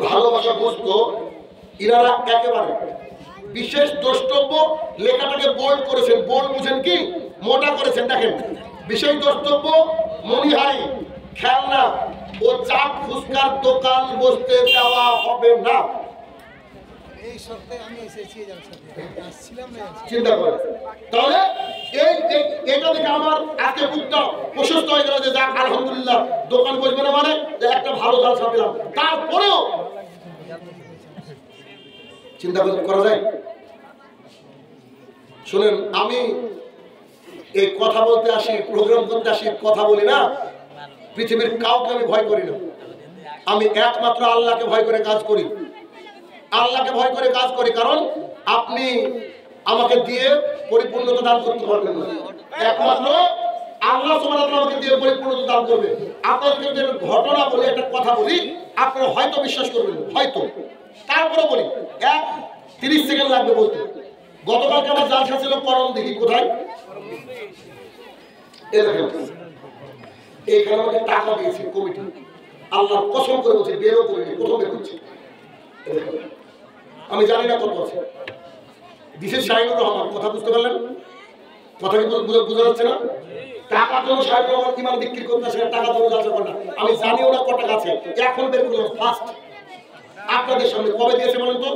ভালোবাসা বুঝতো ইনারা একেবারে বিশেষ দ্রষ্টব্য লেখাটাকে বোল্ড করেছেন। বোল্ড বুঝেন কি? মোটা করেছেন। দেখেন, বিশেষ দ্রষ্টব্য মনিহারি, খেলনা ও চাপ ফুচকার দোকান বসতে দেওয়া হবে না। এই সপ্তাহে আমি এসেছি, চিন্তা করেন। তাহলে এটা দেখে আমার আজকে বুকটা প্রশস্ত হয়ে গেল যে যাক আলহামদুলিল্লাহ দোকান বসবে না মানে একটা ভালো জালসা পেলাম। তারপরেও চিন্তা করা যায়। শুনেন, আমি এই কথা বলতে আসি, প্রোগ্রাম করতে আসি, কথা বলি না। পৃথিবীর কাউকে আমি ভয় করি না, আমি একমাত্র আল্লাহকে ভয় করে কাজ করি। আল্লাহকে ভয় করে কাজ করি, কারণ আপনি আমাকে দিয়ে পরিপূর্ণতা দান করতে পারবেন না, একমাত্র আল্লাহ সুবহানাহু ওয়া তাআলা আমাকে দিয়ে পরিপূর্ণতা দান করবে। আপনাদের যে ঘটনা বলি, একটা কথা বলি, আপনারা হয়তো বিশ্বাস করবেন, হয়তো। তারপরে বলি, 30 সেকেন্ড লাগবে বলতে। গতকালকে আমার জালসা ছিল করম দিঘি। কোথায়? এইখানে আমাকে টাকা দিয়েছে কমিটি, আল্লাহ কসম করে বলছে বেরো করে প্রথম বের করছে। আমি জানি না কত আছে। দিশের শাহিনুর রহমান, কথা বুঝতে পারলেন? কথা কি বোঝা যাচ্ছে না? টাকা তো শাহিনুর রহমান ইমান বিক্রি করতে আসে, টাকা তো জালসা করে না। আমি জানিও না কত টাকা আছে, এখন বের করলাম ফার্স্ট আপনাদের সামনে। কবে দিয়েছে বলেন তো?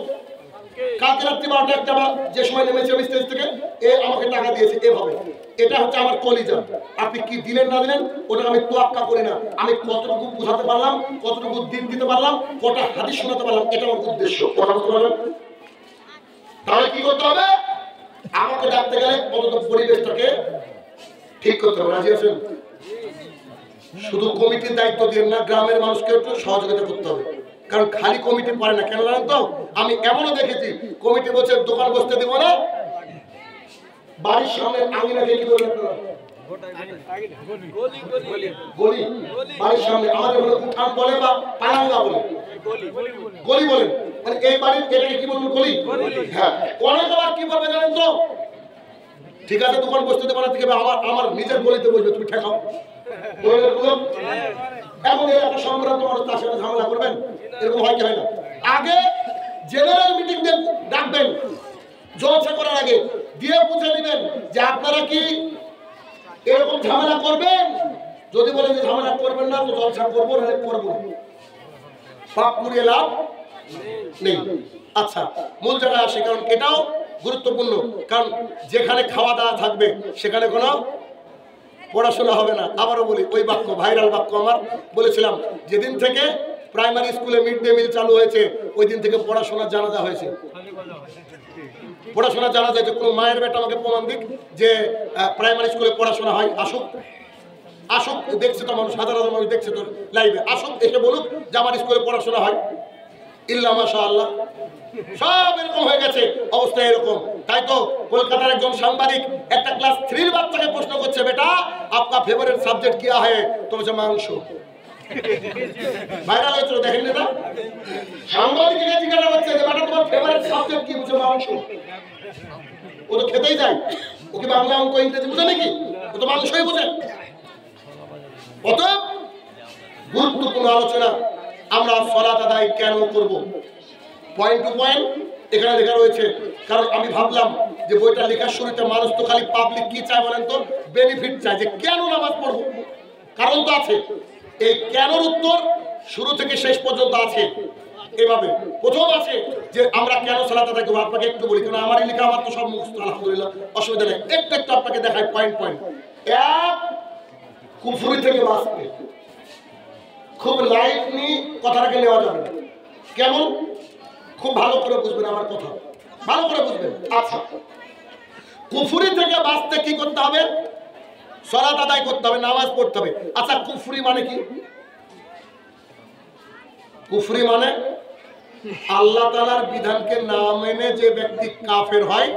কালকে রাত্রি 12টা 1টা যে সময় নেমেছে আমি স্টেজ থেকে, এ আমাকে টাকা দিয়েছে এভাবে। এটা হচ্ছে আমার কলিজা। আপনি কি দিলেন না দিলেন ওটা আমি তোয়াক্কা করি না। আমি কতটুকু বুঝাতে পারলাম, কতটুকু দিন দিতে পারলাম, কটা হাদিস শোনাতে পারলাম, এটা আমার উদ্দেশ্য। কথা বলতে পারবেন? তাহলে কি করতে হবে? আমাকে ডাকতে গেলে অন্তত পরিবেশটাকে ঠিক করতে হবে। রাজি আছেন? শুধু কমিটির দায়িত্ব দিয়ে না, গ্রামের মানুষকে একটু সহযোগিতা করতে হবে। কারণ খালি কমিটি পারে না। কেন জানেন তো? আমি এমনও দেখেছি কমিটি বলছে দোকান বসতে দেবো না, বাড়ির সামনে আঙিনাকে কি করবেন আপনারা? গলি। বাড়ির সামনে আমাদের বলে উঠান বলে বা পালাঙ্গা বলে, গলি বলেন। মানে এই বাড়ির এটাকে কি বলবো? গলি। হ্যাঁ, অনেক আবার কি বলবে জানেন তো? ঠিক আছে দোকান বসতে দেবো না, ঠিক আছে আমার নিজের গলিতে বসবে, তুমি ঠেকাও। এখন এই একটা সংগ্রাম মানুষ তার সাথে ঝামেলা করবেন, এরকম হয় কি হয় না? আগে জেনারেল মিটিং ডাকবেন জলসা করার আগে, দিয়ে বুঝে নেবেন যে আপনারা কি এরকম ঝামেলা করবেন যদি বলেন যে ঝামেলা করবেন না তো জলসা করবো না করবো, পাপ পুড়িয়ে লাভ নেই। আচ্ছা, মূল জায়গায় আসে, কারণ এটাও গুরুত্বপূর্ণ। কারণ যেখানে খাওয়া দাওয়া থাকবে সেখানে কোনো পড়াশোনা হবে না। আবারও বলি, ওই বাক্য ভাইরাল বাক্য আমার বলেছিলাম, যেদিন থেকে প্রাইমারি স্কুলে মিড ডে মিল চালু হয়েছে ওই দিন থেকে পড়াশোনার জানাজা হয়েছে। পড়াশোনা জানা যায় যে কোনো মায়ের বেটা আমাকে প্রমাণ দিক যে প্রাইমারি স্কুলে পড়াশোনা হয়। আসুক আসুক, দেখছে তো মানুষ, হাজার হাজার মানুষ দেখছে তো লাইভে, আসুক এসে বলুক যে আমার স্কুলে পড়াশোনা হয়। ইল্লা মাশাআল্লাহ, সব এরকম হয়ে গেছে, অবস্থা এরকম। তাই তো কলকাতার একজন সাংবাদিক একটা ক্লাস 3 বাচ্চাকে প্রশ্ন করছে, বেটা আপকা ফেভারিট সাবজেক্ট কিয়া হ্যায়? তো বলছে মাংস। ভাইরাল হয়েছিল, দেখেন না? সাংবাদিককে জিজ্ঞাসা করছে যে বেটা তোমার ফেভারিট সাবজেক্ট কি? বলছে মাংস। ও তো খেতেই যায়, ও কি বাংলা অঙ্ক ইংরেজি বুঝে নাকি? ও তো মাংসই বুঝে। অতএব গুরুত্বপূর্ণ আলোচনা, আমরা সালাত আদায় কেন করব, পয়েন্ট টু পয়েন্ট এখানে লেখা রয়েছে। কারণ আমি ভাবলাম যে বইটা লেখার শুরুতে মানুষ তো খালি পাবলিক কি চায় বলেন তো? বেনিফিট চায়, যে কেন নামাজ পড়বো। কারণ তো আছে, এই কেনর উত্তর শুরু থেকে শেষ পর্যন্ত আছে এভাবে। প্রথম আছে যে আমরা কেন সালাত আদায় করবো, আপনাকে একটু বলি, কারণ আমারই লেখা, আমার তো সব মুখস্থ আলহামদুলিল্লাহ, অসুবিধা নেই। একটু একটু আপনাকে দেখাই পয়েন্ট পয়েন্ট। এক, কুফরি থেকে বাঁচতে। খুব লাইটলি কথাটাকে নেওয়া যাবে না। কেমন? খুব ভালো করে বুঝবেন আমার কথা, ভালো করে বুঝবেন। আচ্ছা, কুফরি থেকে বাঁচতে কি করতে হবে? সালাত আদায় করতে হবে, নামাজ পড়তে হবে। আচ্ছা, কুফরি মানে কি? কুফরি মানে আল্লাহ তাআলার বিধানকে না মেনে যে ব্যক্তি কাফের হয়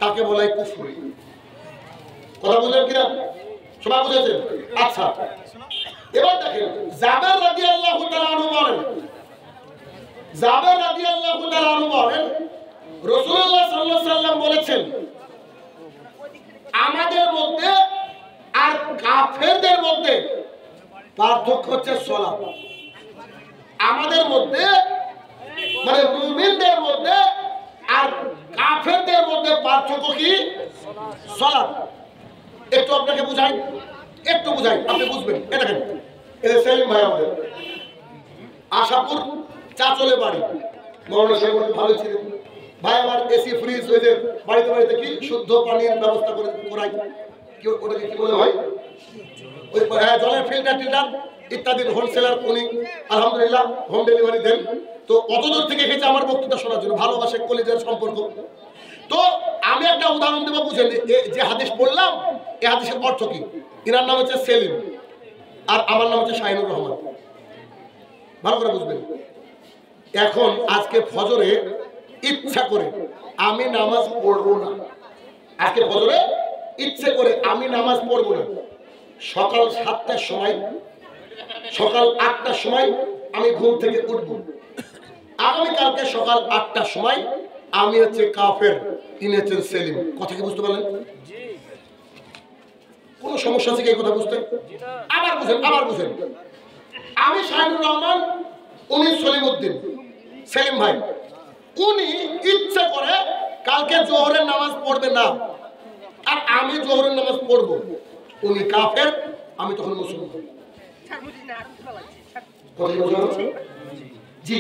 তাকে বলা হয় কুফরি। কথা বুঝলেন কিনা? সবাই বুঝেছেন? আচ্ছা, এবার দেখেন, জাবের রাদিয়াল্লাহু তাআলা আনহু বলেন, জাবের রাদিয়াল্লাহু তাআলা আনহু বলেন, রাসূলুল্লাহ সাল্লাল্লাহু আলাইহি ওয়াসাল্লাম বলেছেন, আমাদের মধ্যে আর কাফেরদের মধ্যে পার্থক্য হচ্ছে সালাত। আমাদের মধ্যে মানে মুমিনদের মধ্যে আর কাফেরদের মধ্যে পার্থক্য কি? সালাত। একটু আপনাকে বুঝাই, একটু বুঝাই, আপনি বুঝবেন। এটা দেখেন, এটা সেলিম ভাই আমাদের আশাপুর চাচলে বাড়ি, মৌলানা সাহেব ভালো ছিলেন ভাই আমার। এসি ফ্রিজ হয়েছে বাড়িতে, বাড়িতে কি শুদ্ধ পানির ব্যবস্থা করে করাই, কি ওটাকে কি বলে ভাই? ওই জলের ফিল্টার টিল্টার ইত্যাদি হোলসেলার উনি আলহামদুলিল্লাহ হোম ডেলিভারি দেন। তো অত দূর থেকে এসেছে আমার বক্তৃতা শোনার জন্য, ভালোবাসে, কলেজের সম্পর্ক। তো আমি একটা উদাহরণ দেবো, বুঝেন যে হাদিস পড়লাম এই হাদিসের অর্থ কি। এনার নাম হচ্ছে সেলিম আর আমার নাম হচ্ছে শাহিনুর রহমান, ভালো করে বুঝবেন। এখন আজকে ফজরে ইচ্ছা করে আমি নামাজ পড়বো না, আজকে ফজরে ইচ্ছে করে আমি নামাজ পড়বো না। সকাল 7টার সময়, সকাল 8টার সময় আমি ঘুম থেকে উঠবো। আগামীকালকে সকাল 8টার সময় আমি হচ্ছে কাফের, তিনি হচ্ছেন সেলিম। কথা কি বুঝতে পারলেন? কোন সমস্যা আছে কি এই কথা বুঝতে? আবার বুঝেন, আবার বুঝেন। আমি শাহিনুর রহমান, উনি সলিমউদ্দিন, সেলিম ভাই। উনি ইচ্ছে করে কালকে জোহরের নামাজ পড়বে না, আর আমি জোহরের নামাজ পড়বো। উনি কাফের, আমি তখন মুসলমান। জি,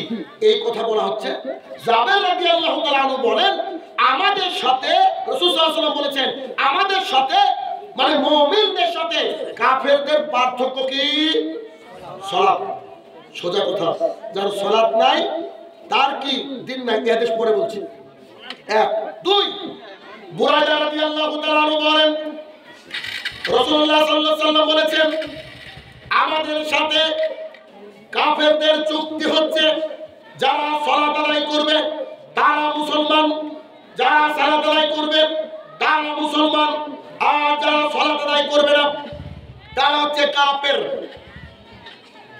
এই কথা বলা হচ্ছে। জাবের রাদিয়াল্লাহু তাআলা আনহু বলেন, আমাদের সাথে রাসূল সাল্লাল্লাহু আলাইহি ওয়াসাল্লাম বলেছেন, আমাদের সাথে মানে মুমিনদের সাথে কাফেরদের পার্থক্য কি? সালাত। সোজা কথা, যার সালাত নাই তার কি দিন নাই, এই হাদিস পরে বলছি। 1 2 বুরায়দা রাদিয়াল্লাহু তাআলা আনহু বলেন, রাসূলুল্লাহ সাল্লাল্লাহু আলাইহি ওয়াসাল্লাম বলেছেন, আমাদের সাথে কাফেরদের চুক্তি হচ্ছে, যারা সালাত আদায় করবে তারা মুসলমান, যারা সালাত আদায় করবে তারা মুসলমান, আর যারা সালাত আদায় করবে না তারা হচ্ছে কাফের।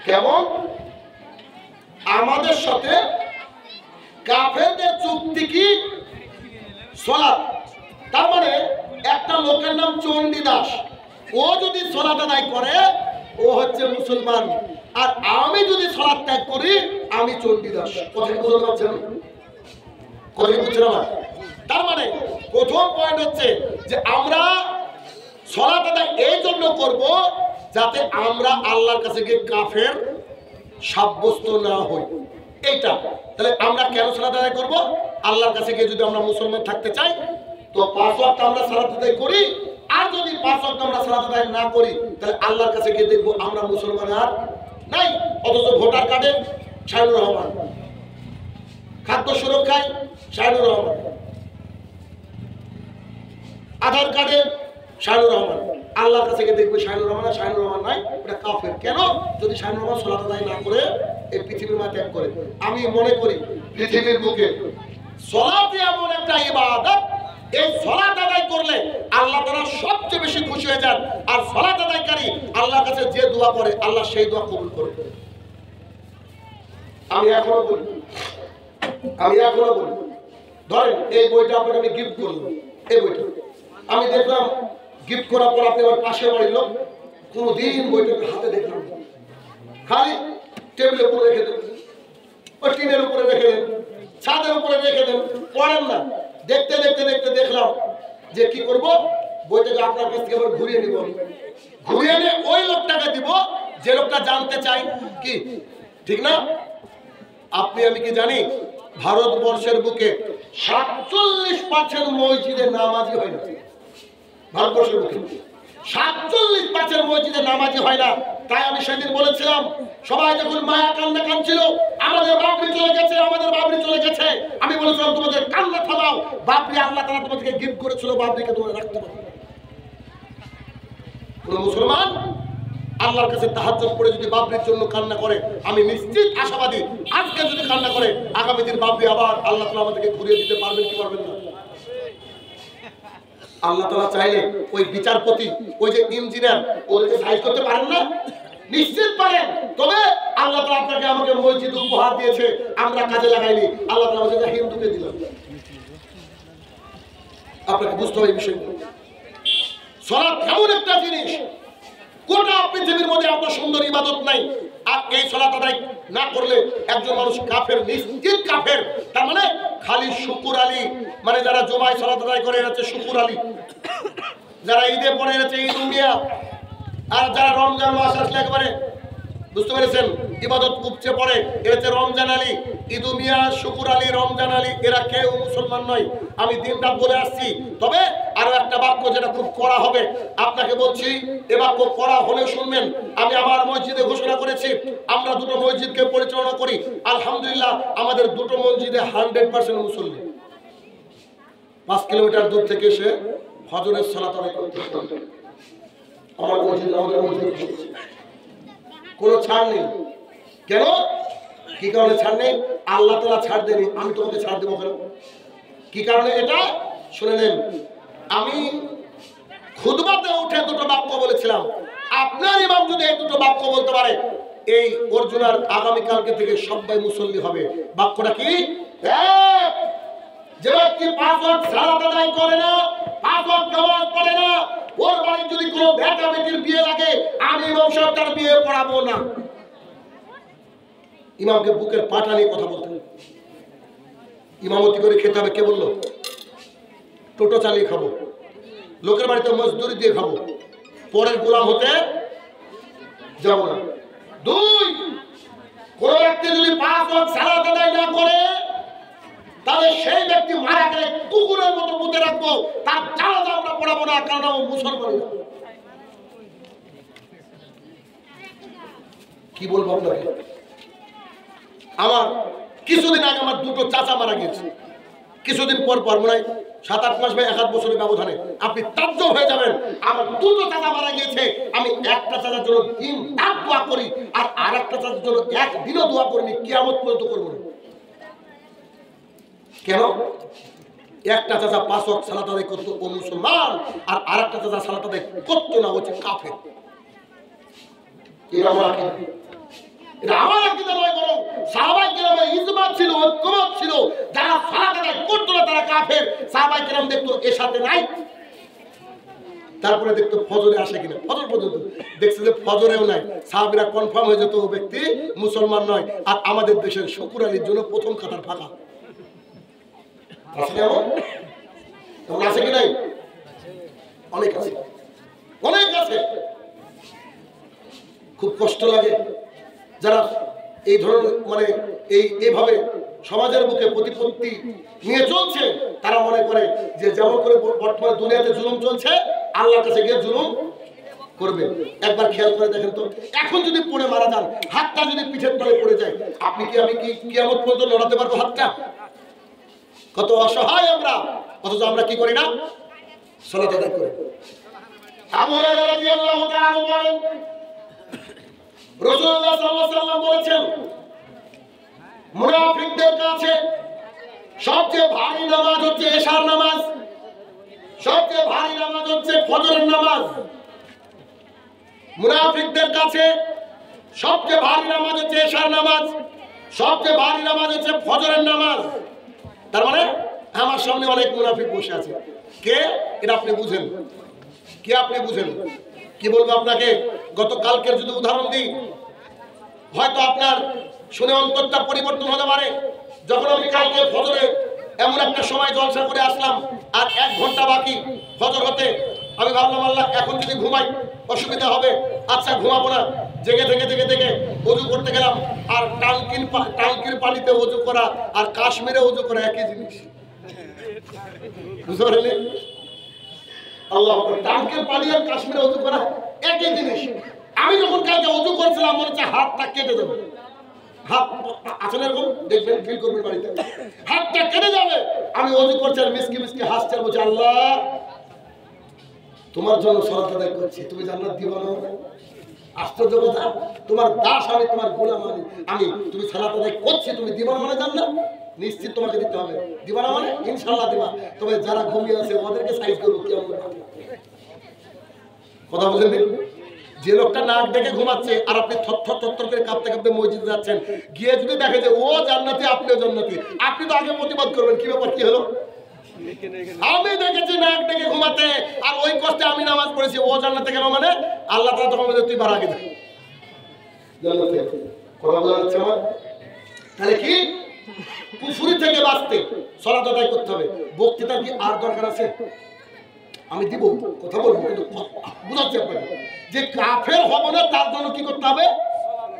কেমন? আমাদের সাথে কাফেরদের চুক্তি কি? সালাত। তার মানে একটা লোকের নাম চণ্ডীদাস, ও যদি সালাত আদায় করে ও হচ্ছে মুসলমান, আর আমি যদি সালাত ত্যাগ করি আমি চণ্ডীদাস। কথা বুঝতে পারছেন? কথা বুঝছেন আমার? তার মানে প্রথম পয়েন্ট হচ্ছে যে আমরা সালাত আদায় এই জন্য করব যাতে আমরা আল্লাহর কাছে গিয়ে কাফের সাব্যস্ত না হই। এইটা তাহলে আমরা কেন সালাত আদায় করবো? আল্লাহর কাছে গিয়ে যদি আমরা মুসলমান থাকতে চাই তো 5 ওয়াক্ত আমরা সালাত আদায় করি, আর যদি 5 ওয়াক্ত আমরা সালাত আদায় না করি তাহলে আল্লাহর কাছে গিয়ে দেখবো আমরা মুসলমান আর নাই। অথচ ভোটার কার্ডে শাহিনুর রহমান, খাদ্য সুরক্ষায় শাহিনুর রহমান, আধার কার্ডে শাহিনুর রহমান, আল্লাহর কাছে গিয়ে দেখবে শাহিনুর রহমান আর শাহিনুর রহমান নাই, ওটা কাফের। কেন? যদি শাহিনুর রহমান সালাত আদায় না করে এই পৃথিবীর মাঝে ত্যাগ করে। আমি মনে করি পৃথিবীর বুকে সালাত এমন একটা ইবাদত, এই সালাত আদায় করলে আল্লাহ তাআলা সবচেয়ে বেশি খুশি হয়ে যান। আর সালাত আদায়কারী আল্লাহর কাছে যে দোয়া করে আল্লাহ সেই দোয়া কবুল করে। আমি এখনো বলি ধরেন এই বইটা আপনাকে আমি গিফট করলাম, এই বইটা আমি দেখলাম গিফট করার পর আপনি আমার পাশে বাড়ির লোক কোনোদিন বইটাকে হাতে দেখলাম, খালি টেবিলের উপরে রেখে দেন, ওই টিনের উপরে রেখে দেন, ছাদের উপরে রেখে দেন, পড়েন না। দেখতে দেখতে দেখতে দেখলাম যে কি করব, বইটাকে আপনার কাছ থেকে আবার ঘুরিয়ে নিব, ঘুরিয়ে নিয়ে ওই লোকটাকে দিব যে লোকটা জানতে চাই কি, ঠিক না? আপনি আমি কি জানি ভারতবর্ষের বুকে 47% মসজিদে নামাজি হয় না। ভারতবর্ষের বুকে 47% মসজিদে নামাজি হয় না। তাই আমি সেদিন বলেছিলাম সবাই যখন মায়া কান্না কাঁদছিল আমাদের বাবরি চলে গেছে, আমাদের বাবরি চলে গেছে, আমি বলেছিলাম তোমাদের কান্না থামাও, বাবরি আল্লাহ তাআলা তোমাদেরকে গিফট করেছিল, বাবরিকে তোমরা রাখতে পারো। কোন মুসলমান আল্লাহর কাছে তাহাজ্জুদ পড়ে যদি বাবরির জন্য কান্না করে, আমি নিশ্চিত আশাবাদী আজকে যদি কান্না করে আগামী দিন বাবরি আবার আল্লাহ তাআলা আমাদেরকে ঘুরিয়ে দিতে পারবেন কি পারবেন না? আল্লাহ তাআলা চাইলে ওই বিচারপতি, ওই যে ইঞ্জিনিয়ার, ওদেরকে সাইজ করতে পারেন না? নিশ্চিত পারেন। তবে আল্লাহ তাআলা আপনাকে আমাকে মসজিদ উপহার দিয়েছে, আমরা কাজে লাগাইনি, আল্লাহ তাআলা আমাকে হিন্দুকে দিলেন। আপনাকে বুঝতে হবে এই বিষয়গুলো। সালাত এমন একটা জিনিস, গোটা পৃথিবীর মধ্যে আপনার সুন্দর ইবাদত নাই, আর এই সালাত আদায় না করলে একজন মানুষ কাফের, নিশ্চিত কাফের। তার মানে খালি শুকুর আলী, মানে যারা জুমায় সালাত আদায় করে এরা হচ্ছে শুকুর আলী, যারা ঈদে পড়ে এরা হচ্ছে ঈদ উমিয়া, আর যারা রমজান মাস আসলে একবারে বুঝতে পেরেছেন ইবাদত উপচে পড়ে এরা হচ্ছে রমজান আলী, ঈদ উমিয়া, শুকুর আলী, রমজান আলী, এরা কেউ মুসলমান নয়। আমি দিনটা বলে আসছি। তবে আরো একটা বাক্য যেটা খুব কড়া হবে, আপনাকে বলছি, এ বাক্য কড়া হলে শুনবেন। আমি আমার মসজিদে ঘোষণা করেছি আমরা দুটো মসজিদকে পরিচালনা করি, আলহামদুলিল্লাহ আমাদের দুটো মসজিদে 100% মুসল্লি। 5 কিলোমিটার দূর থেকে এসে ফজরের সালাত আদায় করতে হবে। আমার মসজিদ, আমাদের মসজিদ কোনো ছাড় নেই। কেন? কি কারণে ছাড় নেই? আল্লাহ তাআলা ছাড় দেনি, আমি তোমাকে ছাড় দেবো কেন? কি কারণে এটা শুনে নেন। আমি খুতবাতে উঠে দুটো বাক্য বলেছিলাম, আপনার ইমাম যদি এই দুটো বাক্য বলতে পারে এই অর্জুনার আগামীকালকে থেকে সবাই মুসল্লি হবে। বাক্যটা কি? যে ব্যক্তি 5 ওয়াক্ত সালাত আদায় করে না, 5 ওয়াক্ত নামাজ পড়ে না, ওর বাড়ির যদি কোনো বেটা বেটির বিয়ে লাগে আমি ইমাম সাহেব তার বিয়ে পড়াবো না। ইমামকে বুকের পাটা নিয়ে কথা বলতে হবে, ইমামতি করে খেতে হবে। কে বললো? টোটো চালিয়ে খাবো, লোকের বাড়িতে মজদুরি দিয়ে খাবো, পরের গোলাম হতে যাবো না। 2, কোন ব্যক্তি যদি 5 ওয়াক্ত সালাত আদায় না করে তাহলে সেই ব্যক্তি মারা গেলে কুকুরের মতো পুঁতে রাখবো, তার জানাজা আমরা পড়াবো না, কারণ ও মুসলমান। কি বলবো আপনাকে? আমার কিছুদিন আগে আমার দুটো চাচা মারা গিয়েছে, কিছুদিন পর পর মনে হয় 7-8 মাস বা 1-8 বছরের ব্যবধানে। আপনি তাজ্জব হয়ে যাবেন, আমার দুটো চাচা মারা গিয়েছে, আমি একটা চাচার জন্য দিন রাত দোয়া করি, আর আরেকটা চাচার জন্য একদিনও দোয়া করিনি, কিয়ামত পর্যন্ত করবো না। কেন? একটা চাচা 5 ওয়াক্ত সালাত আদায় করতো, ও মুসলমান, আর আরেকটা চাচা সালাত আদায় করতো না, হচ্ছে কাফের। এটা আমার আকীদা, এটা আমার আকীদা নয়, বরং সাহাবায়ে কেরামের ইজমা ছিল, ঐক্যমত ছিল, যারা সালাত আদায় করতো না তারা কাফের। সাহাবায়ে কেরাম দেখতো এর সাথে নাই, তারপরে দেখতো ফজরে আসে কিনা, ফজর পর্যন্ত দেখছে যে ফজরেও নাই, সাহাবীরা কনফার্ম হয়ে যেত ও ব্যক্তি মুসলমান নয়। আর আমাদের দেশের শুকুর আলীর জন্য প্রথম কাতার ফাঁকা। আছে কি নাই? অনেক আছে, অনেক আছে। খুব কষ্ট লাগে যারা এই ধরনের মানে এইভাবে সমাজের বুকে প্রতিপত্তি নিয়ে চলছে, তারা মনে করে যে যেমন করে বর্তমানে দুনিয়াতে জুলুম চলছে, আল্লাহর কাছে গিয়ে জুলুম করবে। একবার খেয়াল করে দেখেন তো, এখন যদি পড়ে মারা যান, হাতটা যদি পিঠের তলে পড়ে যায়, আমি কি কিয়ামত পর্যন্ত লড়াতে পারবো হাতটা? কত অসহায় আমরা, অথচ আমরা কি করি না? সালাত আদায় করি। আবু হুরায়রা রাদিয়াল্লাহু তাআলা বলেন, রাসূলুল্লাহ সাল্লাল্লাহু আলাইহি ওয়াসাল্লাম বলেছেন, মুনাফিকদের কাছে সবচেয়ে ভারী নামাজ হচ্ছে এশার নামাজ, সবচেয়ে ভারী নামাজ হচ্ছে ফজরের নামাজ। মুনাফিকদের কাছে সবচেয়ে ভারী নামাজ হচ্ছে এশার নামাজ, সবচেয়ে ভারী নামাজ হচ্ছে ফজরের নামাজ। তার মানে আমার সামনে অনেক মুনাফিক বসে আছে। কে? এটা আপনি বুঝেন, কে আপনি বুঝেন? কি বলবো আপনাকে? গতকালকের যদি উদাহরণ দিই, হয়তো আপনার শুনে অন্তরটা পরিবর্তন হতে পারে। যখন আমি কালকে ফজরে এমন একটা সময় জলসা করে আসলাম, আর 1 ঘন্টা বাকি ফজর হতে, আমি ভাবলাম আল্লাহ এখন যদি ঘুমাই অসুবিধা হবে, আচ্ছা ঘুমাবো না। জেগে থেকে ওযু করতে গেলাম, আর টাঙ্কির পানিতে ওযু করা আর কাশ্মীরে ওযু করা একই জিনিস। বুঝতে পারলেন? আল্লাহ, টাঙ্কির পানি আর কাশ্মীরে ওযু করা একই জিনিস। আমি যখন কালকে ওযু করছিলাম, মনে হচ্ছে হাতটা কেটে দেবো। হাত আসলে এরকম দেখবেন, ফিল করবেন বাড়িতে, হাতটা কেটে যাবে। আমি ওযু করছি আর মিসকি হাসছি আর বলছি, আল্লাহ তোমার জন্য সালাত আদায় করছি, তুমি জান্নাত দিবা না? আশ্চর্য কথা, তোমার দাস আমি, তোমার গোলাম আমি, তুমি সালাত আদায় করছি, তুমি দিবা না মানে জান্নাত? নিশ্চিত তোমাকে দিতে হবে। দিবা না মানে ইনশাআল্লাহ দিবা। তবে যারা ঘুমিয়ে আছে ওদেরকে সাইজ করবো কেমন কথা বলেন। যে লোকটা নাক ডেকে ঘুমাচ্ছে আর আপনি থরথর করে কাঁপতে মসজিদে যাচ্ছেন, গিয়ে যদি দেখে যে ও জান্নাতি আপনিও জান্নাতি, আপনি তো আগে প্রতিবাদ করবেন, কি ব্যাপার, কি হলো? আমি দেখেছি নাক ডেকে ঘুমাতে, আর ওই কষ্টে আমি নামাজ পড়েছি, ও জান্নাতে কেন? মানে আল্লাহ তাআলা তখন বলে তুই বার আগে দেখ জান্নাতে। কথা বোঝা যাচ্ছে আমার? তাহলে কি কুফরি থেকে বাঁচতে সালাত আদায় করতে হবে। বক্তৃতার কি আর দরকার আছে? আমি দিব, কথা বলবো, কিন্তু বুঝাচ্ছি আপনাকে যে কাফের হব না তার জন্য কি করতে হবে?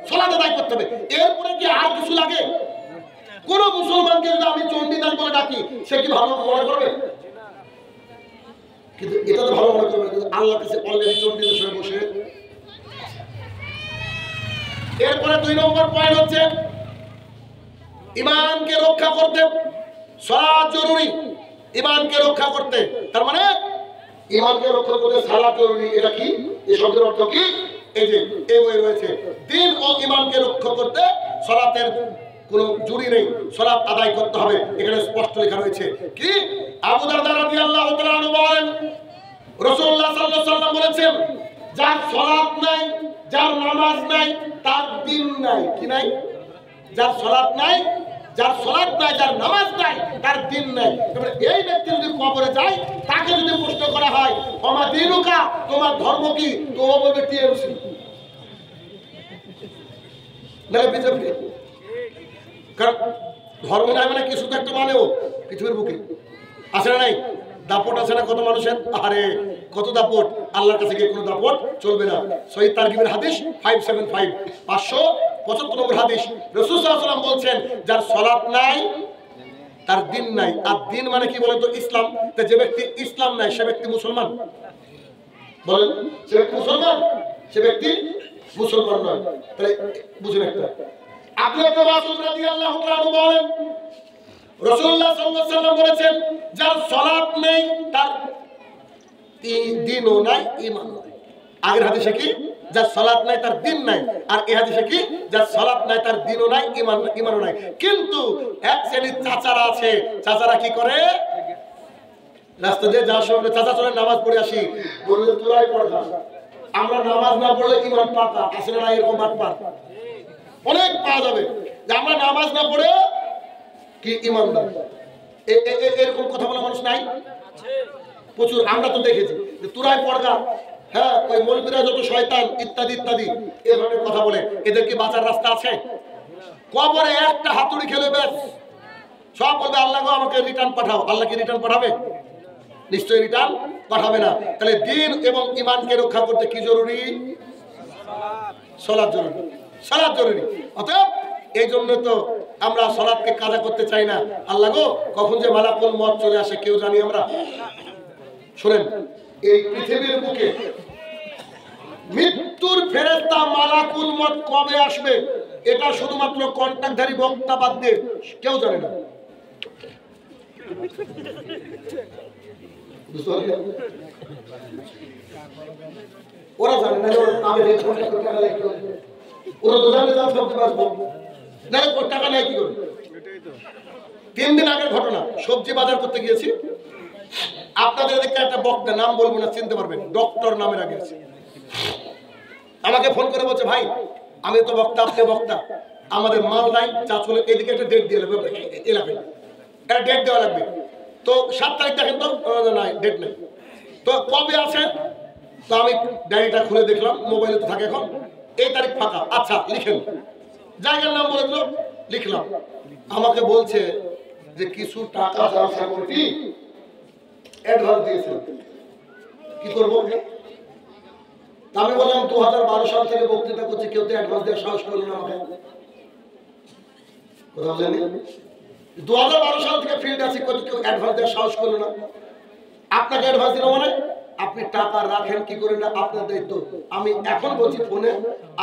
সালাত আদায় করতে হবে। এরপরে কি আর কিছু লাগে? কোন মুসলমানকে যদি আমি চণ্ডীদাস বলে ডাকি, সে কি ভালো মনে করবে? কিন্তু এটা তো ভালো মনে করবে, কিন্তু আল্লাহর কাছে অলরেডি চণ্ডীদাস হয়ে বসে। এরপরে 2 নম্বর পয়েন্ট হচ্ছে ঈমানকে রক্ষা করতে সালাত জরুরি। ঈমানকে রক্ষা করতে, তার মানে ঈমানকে রক্ষা করতে সালাত জরুরি। এটা কি? এই শব্দের অর্থ কি? এই যে এই বই রয়েছে, দ্বীন ও ঈমানকে রক্ষা করতে সালাতের কোনো জুরি নেই, সালাত আদায় করতে হবে। এখানে স্পষ্ট লেখা রয়েছে কি? আবু দারদা রাদিয়াল্লাহু তাআলা আনহু বলেন, রাসূলুল্লাহ সাল্লাল্লাহু আলাইহি ওয়াসাল্লাম বলেছেন, যার সালাত নাই, যার নামাজ নাই, তার দ্বীন নাই। কি নাই? যার সালাত নাই, যার সালাত নাই, যার নামাজ নাই, তার দ্বীন নাই। তাহলে এই ব্যক্তি যদি কবরে যায়, তাকে যদি প্রশ্ন করা হয় ওমা দীনুকা, তোমার ধর্ম কি? তো ও বলবে টিএমসি, না বিজেপি। কারণ ধর্ম নাই মানে কিছু তো একটা মানেও পৃথিবীর বুকে আছে না নাই? দাপট আছে না কত মানুষের? আরে কত দাপট! আল্লাহর কাছে গিয়ে কোনো দাপট চলবে না। সহিহ তারগিবের হাদিস 575, 575 নম্বর হাদিস। রাসূল সাল্লাল্লাহু আলাইহি ওয়াসাল্লাম বলছেন, যার সালাত নাই তার দ্বীন নাই। আর দ্বীন মানে কি বলেন তো? ইসলাম। তো যে ব্যক্তি ইসলাম নাই সে ব্যক্তি মুসলমান? বলেন, সে ব্যক্তি মুসলমান? সে ব্যক্তি মুসলমান নয়। তাহলে বুঝুন একটা, আব্দুল্লাহ ইবনে মাসউদ রাদিয়াল্লাহু তাআলা আনহু বলেন, রাসূলুল্লাহ সাল্লাল্লাহু আলাইহি ওয়াসাল্লাম বলেছেন, যার সালাত নেই তার দ্বীনও নাই, ঈমান নাই। আগের হাদিসে কি? যার সালাত নাই তার দ্বীন নাই। আর এই হাদিসে কি? যার সালাত নাই তার দ্বীনও নাই, ঈমানও নাই। কিন্তু এক শ্রেণীর চাচারা আছে, চাচারা কি করে? রাস্তা দিয়ে যাওয়ার সময় চাচা চলে নামাজ পড়ে আসি, বললে তোরাই পড়া। আমরা নামাজ না পড়লে ঈমান পাকা। আসলে না এরকম বাটপার অনেক পাওয়া যাবে, যে আমরা নামাজ না পড়ে কি ঈমানদার। এরকম কথা বলা মানুষ নাই? প্রচুর। আমরা তো দেখেছি যে তোরাই পড়গা, হ্যাঁ ওই মৌলবীরা যত শয়তান ইত্যাদি ইত্যাদি এ ধরনের কথা বলে। এদের কি বাঁচার রাস্তা আছে? কবরে একটা হাতুড়ি খেলে ব্যাস সব বলবে আল্লাহ গো আমাকে রিটার্ন পাঠাও। আল্লাহ কি রিটার্ন পাঠাবে? নিশ্চয়ই রিটার্ন পাঠাবে না। তাহলে দ্বীন এবং ঈমানকে রক্ষা করতে কি জরুরি? সালাত জরুরি, সালাত জরুরি। অতএব এই জন্য তো আমরা সালাতকে কাজা করতে চাই না। আল্লাহ গো, কখন যে মালাকুল মউত চলে আসে কেউ জানি আমরা? শুনেন, এই পৃথিবীর বুকে মৃত্যুর ফেরেশতা মালাকুল মউত কবে আসবে এটা শুধুমাত্র কন্টাক্টধারী বক্তা বাদ দিয়ে কেউ জানে না। ওরা জানে না, ওরা তো জানে না টাকা নেয় কি করে। 3 দিন আগের ঘটনা, সবজি বাজার করতে গিয়েছি, আপনাদের এদিকে একটা বক্তা, নাম বলবো না, চিনতে পারবেন, ডক্টর নামের আগে আছে। আমাকে ফোন করে বলছে, ভাই আমি তো বক্তা, আপনি বক্তা, আমাদের মাল নাই, চা চলে এদিকে একটা ডেট দিয়ে লাগবে, এলাকায় একটা ডেট দেওয়া লাগবে। তো 7 তারিখ দেখেন তো, নাই ডেট নেই, তো কবে আছে? তো আমি ডায়েরিটা খুলে দেখলাম, মোবাইলে তো থাকে এখন, এই তারিখ ফাঁকা, আচ্ছা লিখেন, জায়গার নাম বলে দিল, লিখলাম। আমাকে বলছে যে কিছু টাকা অ্যাডভান্স দিয়েছে, কি করবো? আমি বললাম 2012 সাল থেকে বক্তৃতা করছি, কেউ তো অ্যাডভান্স দেওয়ার সাহস করলো না আমাকে। কথা বলেন, 2012 সাল থেকে ফিল্ড আছে, কেউ অ্যাডভান্স দেওয়ার সাহস করলো না। আপনাকে অ্যাডভান্স দিল মানে আপনি টাকা রাখেন কি করে না আপনার দায়িত্ব। আমি এখন বলছি ফোনে,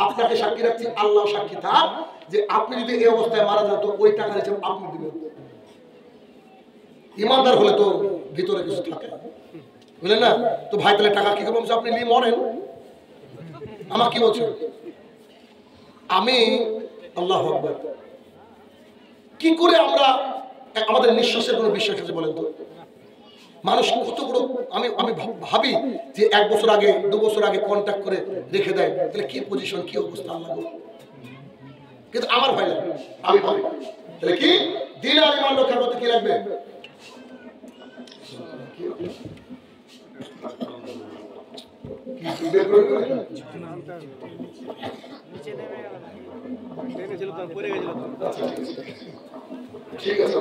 আপনাকে সাক্ষী রাখছি, আল্লাহ সাক্ষী থাক, যে আপনি যদি এই অবস্থায় মারা যান তো ওই টাকার হিসাব আপনি দিবেন। ইমানদার হলে তো ভিতরে কিছু থাকে, বুঝলেন না? তো ভাই তাহলে টাকা কি করবো? আপনি নিয়ে মরেন। আমার কি বলছেন? আমি আল্লাহু আকবার, কি করে আমরা আমাদের নিঃশ্বাসের কোনো বিশ্বাস আছে বলেন তো? মানুষ কতগুলো, আমি ভাবি যে 1 বছর আগে 2 বছর আগে কন্ট্যাক্ট করে রেখে দেয়, তাহলে কি পজিশন, কি অবস্থা আল্লাহ। কিন্তু আমার ভয় লাগে, আমি ভাবি তাহলে কি দিন আর ইমান রক্ষা করতে কি লাগবে? ঠিক আছে,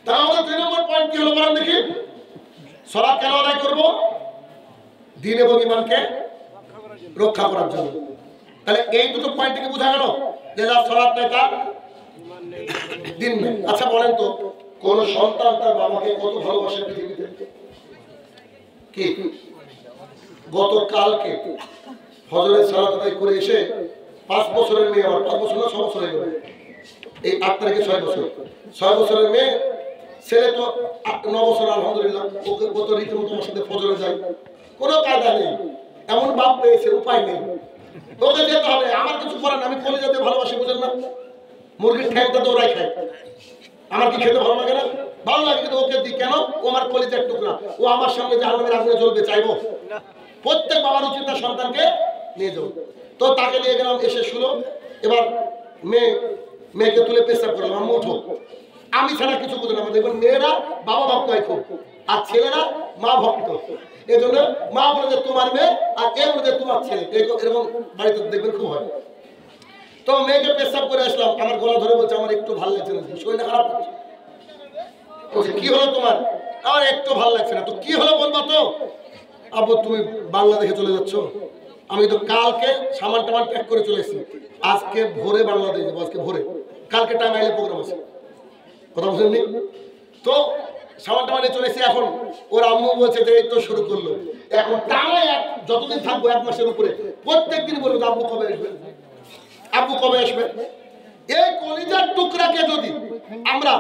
তাহলে 2 নম্বর পয়েন্ট কি হলো বলেন দেখি? সালাত কেন আদায় করব? দ্বীন এবং ঈমানকে রক্ষা করার জন্য। তাহলে এই দুটো পয়েন্ট থেকে বোঝা গেল যে যার সালাত নাই তার দ্বীন নেই। আচ্ছা বলেন তো, কোন সন্তান তার বাবাকে কত ভালোবাসে পৃথিবীতে? কি গতকালকে ফজরের সালাত আদায় করে এসে 5 বছরের মেয়ে, আমার 5 বছর না 6 বছর হয়ে গেল, এই 8 তারিখে 6 বছর, 6 বছরের মেয়ে, ছেলে তো 9 বছর, আলহামদুলিল্লাহ, ওকে কত রীতিমতো আমার সাথে ফজরে যায়, কোনো কায়দা নেই, এমন বাপ পেয়েছে, উপায় নেই, ওকে যেতে হবে। আমার কিছু করার, আমি কলিজাতে ভালোবাসি, বুঝেন না? মুরগির ঠ্যাংটা দৌড়াই খায়, আমার কি খেতে ভালো লাগে না? ভালো লাগে, কিন্তু ওকে দিই কেন? ও আমার কলিজার টুকরা, ও আমার সামনে জাহান্নামের আগুনে জ্বলবে, চাইবো? প্রত্যেক বাবার উচিত তার সন্তানকে নিয়ে যাও। তো তাকে নিয়ে গেলাম, এসে শুলো, এবার মেয়েকে তুলে পেশাব করলাম, আমি উঠো, আমি ছাড়া কিছু বুঝে না। দেখবেন মেয়েরা বাবা ভক্ত হয় খুব, আর ছেলেরা মা ভক্ত। এই জন্য মা বলে যে তোমার মেয়ে, আর এ বলে যে তোমার ছেলে, এরকম বাড়িতে দেখবেন খুব হয়। তো মেয়েকে পেশাব করে আসলাম, আমার গলা ধরে বলছে আমার একটু ভালো লাগছে না, শরীরটা খারাপ করছে। কি হলো তোমার? আমার একটু ভালো লাগছে না। তো কি হলো বলবা তো? আব্বু তুমি বাংলাদেশে চলে যাচ্ছ, আমি তো কালকে সামান টামান প্যাক করে চলে এসেছি, আজকে ভোরে বাংলাদেশ যাবো, আজকে ভোরে, কালকে টাঙ্গাইলে প্রোগ্রাম আছে। কথা বুঝলেন? তো সামান টামান চলে এসেছি। এখন ওর আম্মু বলছে যে এই তো শুরু করলো, এখন টাঙ্গাই যতদিন থাকবো 1 মাসের উপরে প্রত্যেক দিন বলবো আব্বু কবে আসবে, আব্বু কবে আসবে। এই কলিজার টুকরাকে যদি আমরা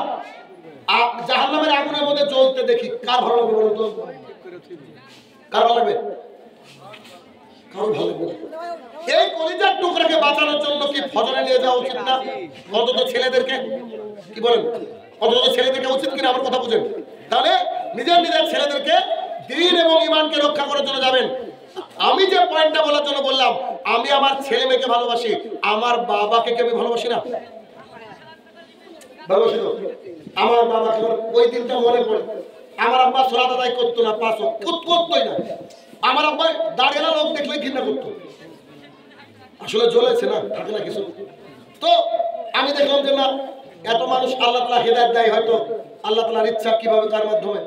জাহান্নামের আগুনের মধ্যে জ্বলতে দেখি, কার ভালো লাগবে বলতো? কার ভালো লাগবে? কারো ভালো লাগবে। এই কলিজার টুকরাকে বাঁচানোর জন্য কি ফজরে নিয়ে যাওয়া উচিত না? অন্তত ছেলেদেরকে, কি বলেন, অন্তত ছেলেদেরকে উচিত কিনা? আমার কথা বুঝেন। তাহলে নিজের ছেলেদেরকে দ্বীন এবং ঈমানকে রক্ষা করার জন্য যাবেন। আমি যে পয়েন্টটা বলার জন্য বললাম, আমি আমার ছেলে মেয়েকে ভালোবাসি, আমার বাবাকে কি আমি ভালোবাসি না? ভালোবাসি তো। আমার বাবাকে ওই দিনটা মনে পড়ে, আমার আব্বা সালাত আদায় করতো না, 5 ওয়াক্ত করতোই না। আমার আব্বা দাঁড়িয়ে লোক দেখলে ঘৃণা করতো, আসলে জ্বলেছে না, থাকে না কিছু। তো আমি দেখলাম যে না, এত মানুষ আল্লাহ তাআলা হেদায়েত দেয়, হয়তো আল্লাহ তাআলার ইচ্ছা কিভাবে কার মাধ্যমে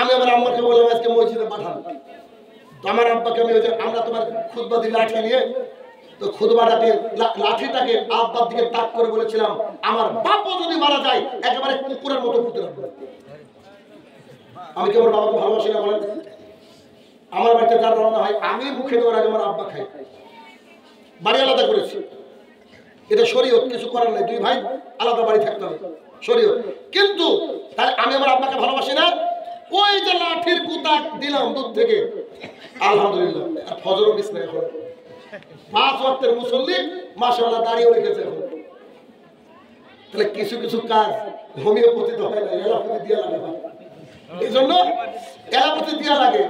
আমি আমার আম্মাকে বললাম আজকে মসজিদে পাঠান। তো আমার আব্বাকে আমি আমরা তোমার খুতবা দিয়ে লাঠি নিয়ে তো খুতবাটাকে লাঠিটাকে আব্বার দিকে তাক করে বলেছিলাম আমার বাপও যদি মারা যায় একেবারে কুকুরের মতো পুঁতে রাখবো। আমি কি আমার বাবাকে ভালোবাসি না বলেন? আমার বাড়িতে যার রান্না হয় আমি মুখে দেওয়ার আগে আমার আব্বা খাই। বাড়ি আলাদা করেছি, এটা শরীয়ত, কিছু করার নাই, দুই ভাই আলাদা বাড়ি থাকতে হবে, শরীয়ত। কিন্তু তাহলে আমি আমার আব্বাকে ভালোবাসি না? ওই যে লাঠির কুতা দিলাম দূর থেকে, আলহামদুলিল্লাহ ফজরও মিস নাই এখন, 5 ওয়াক্তের মুসল্লি মাশাআল্লাহ দাঁড়িয়ে রেখেছে এখন। তাহলে কিছু কিছু কাজ হোমিওপ্যাথি তো হয় না, এলোপ্যাথি দিয়া লাগে। এই জন্য এলোপ্যাথি দিয়া লাগে,